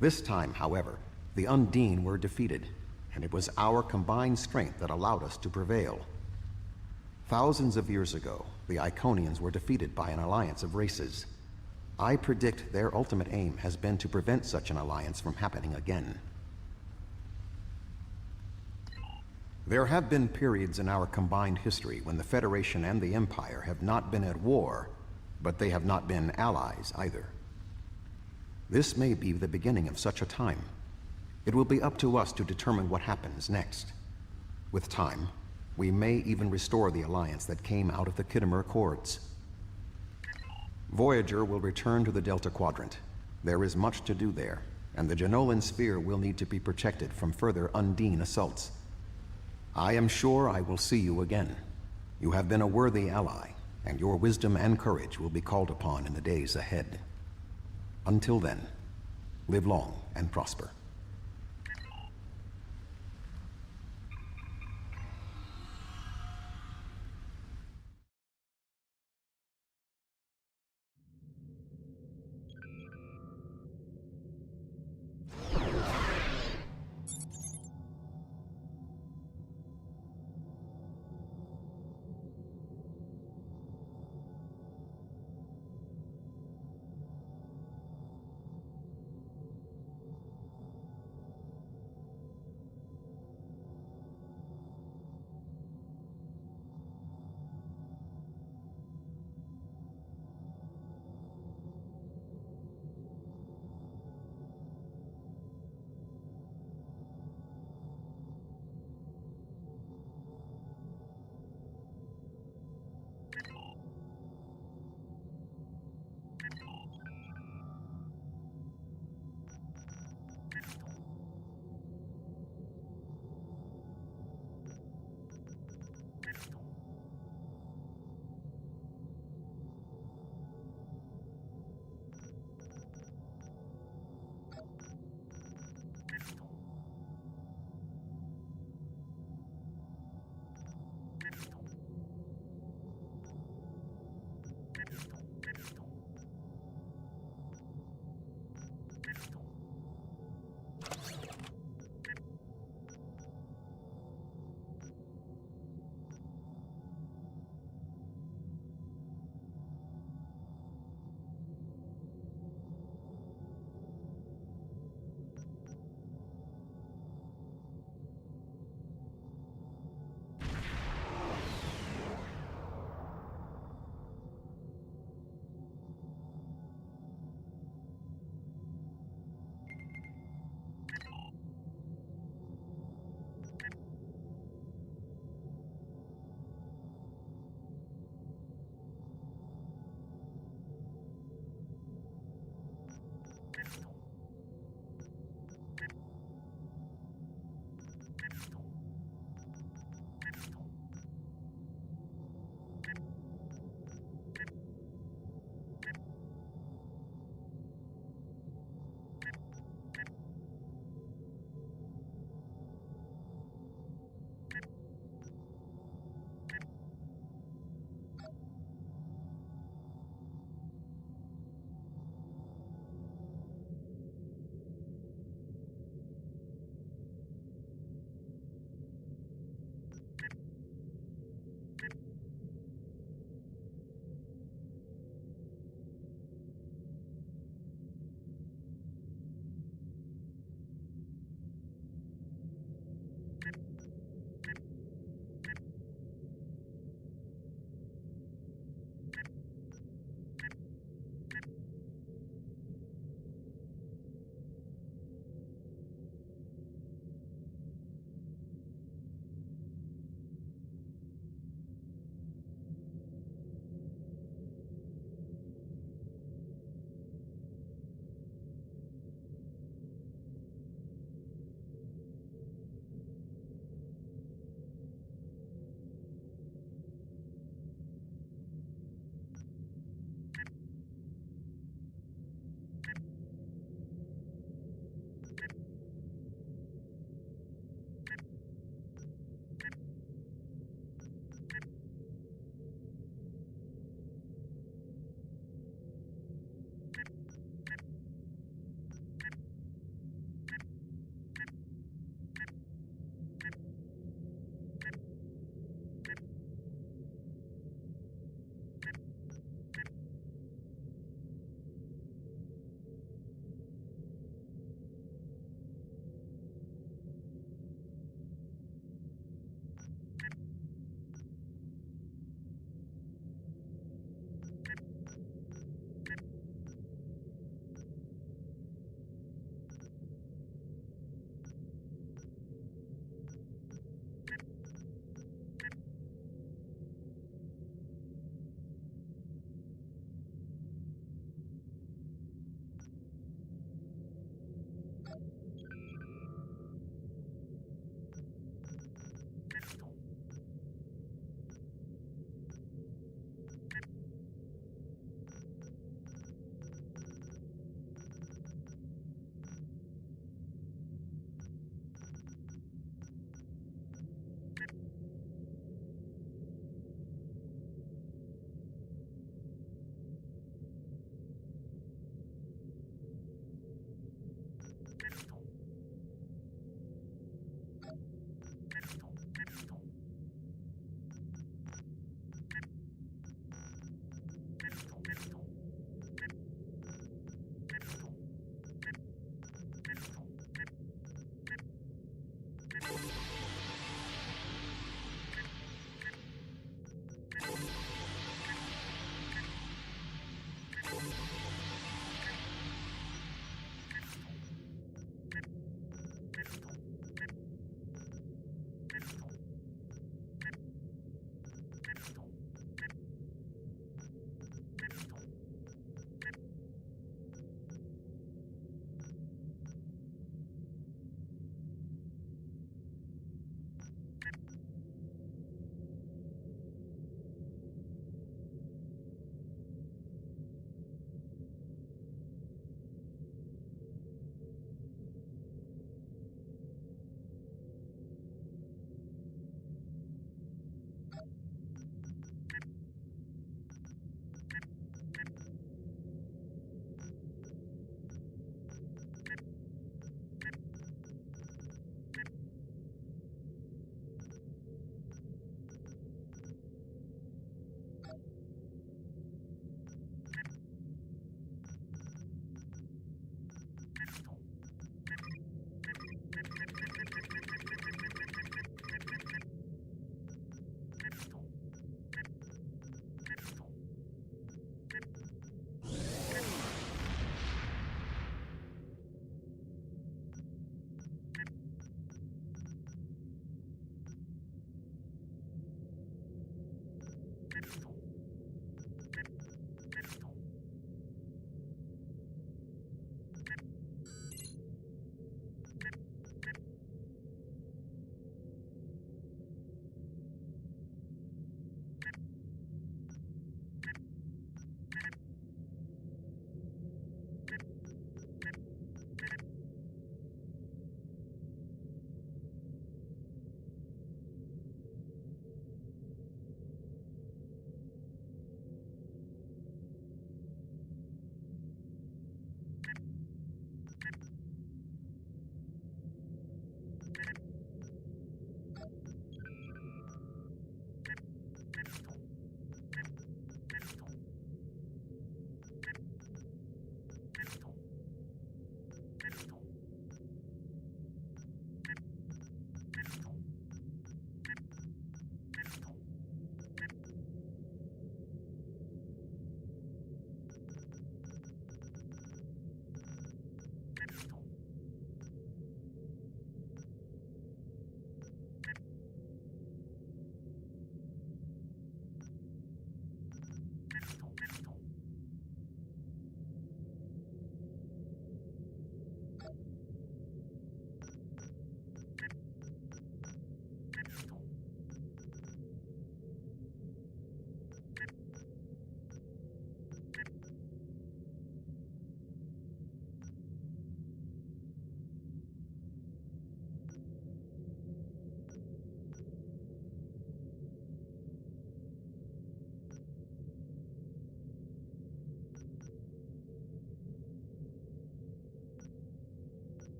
This time, however, the Undine were defeated, and it was our combined strength that allowed us to prevail. Thousands of years ago, the Iconians were defeated by an alliance of races. I predict their ultimate aim has been to prevent such an alliance from happening again. There have been periods in our combined history when the Federation and the Empire have not been at war, but they have not been allies either. This may be the beginning of such a time. It will be up to us to determine what happens next. With time, we may even restore the alliance that came out of the Khitomer Accords. Voyager will return to the Delta Quadrant. There is much to do there, and the Jenolan Sphere will need to be protected from further Undine assaults. I am sure I will see you again. You have been a worthy ally, and your wisdom and courage will be called upon in the days ahead. Until then, live long and prosper.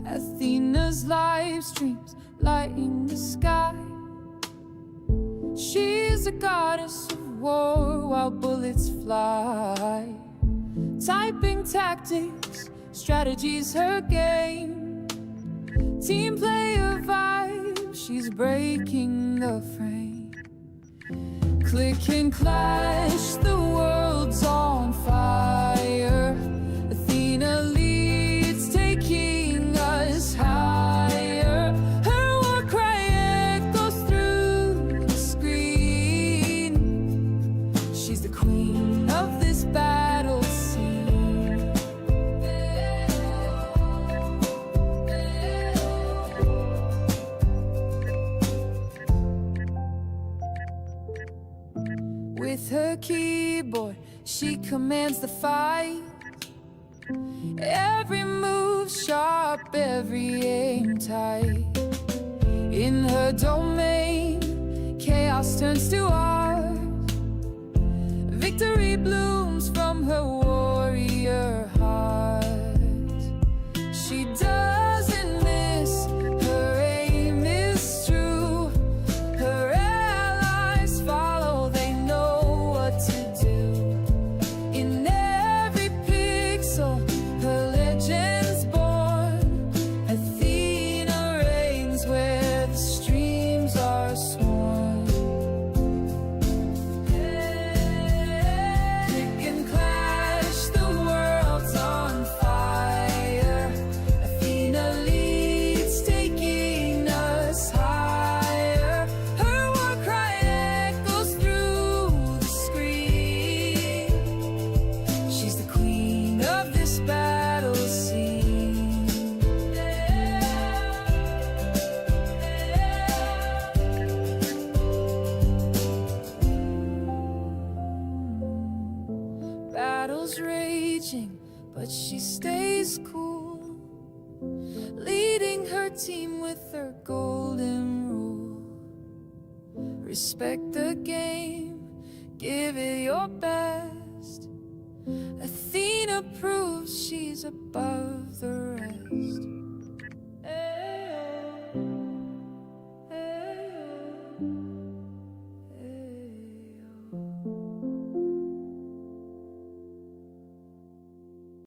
Athena's live streams lighting the sky. She's a goddess of war while bullets fly. Typing tactics, strategies her game. Team player vibe, she's breaking the frame. Click and clash, the world's on fire. Athena leads, taking us higher. Her war cry echoes through the screen. She's the queen of this battle scene. With her keyboard, she commands the fight. Every move sharp, every aim tight. In her domain, chaos turns to art. Victory blooms from her warrior heart. She doesn't miss, her aim is true. Her allies follow, they know what to do. In every pixel, her legend's born. Athena reigns where the streams are sworn. Click and clash, the world's on fire. Athena leads, taking us higher. Her war cry echoes through the screen. She's the queen of this battle scene. Battles raging, but she stays cool, leading her team with her golden rule. Respect the game, give it your best. Athena proves she's above the rest.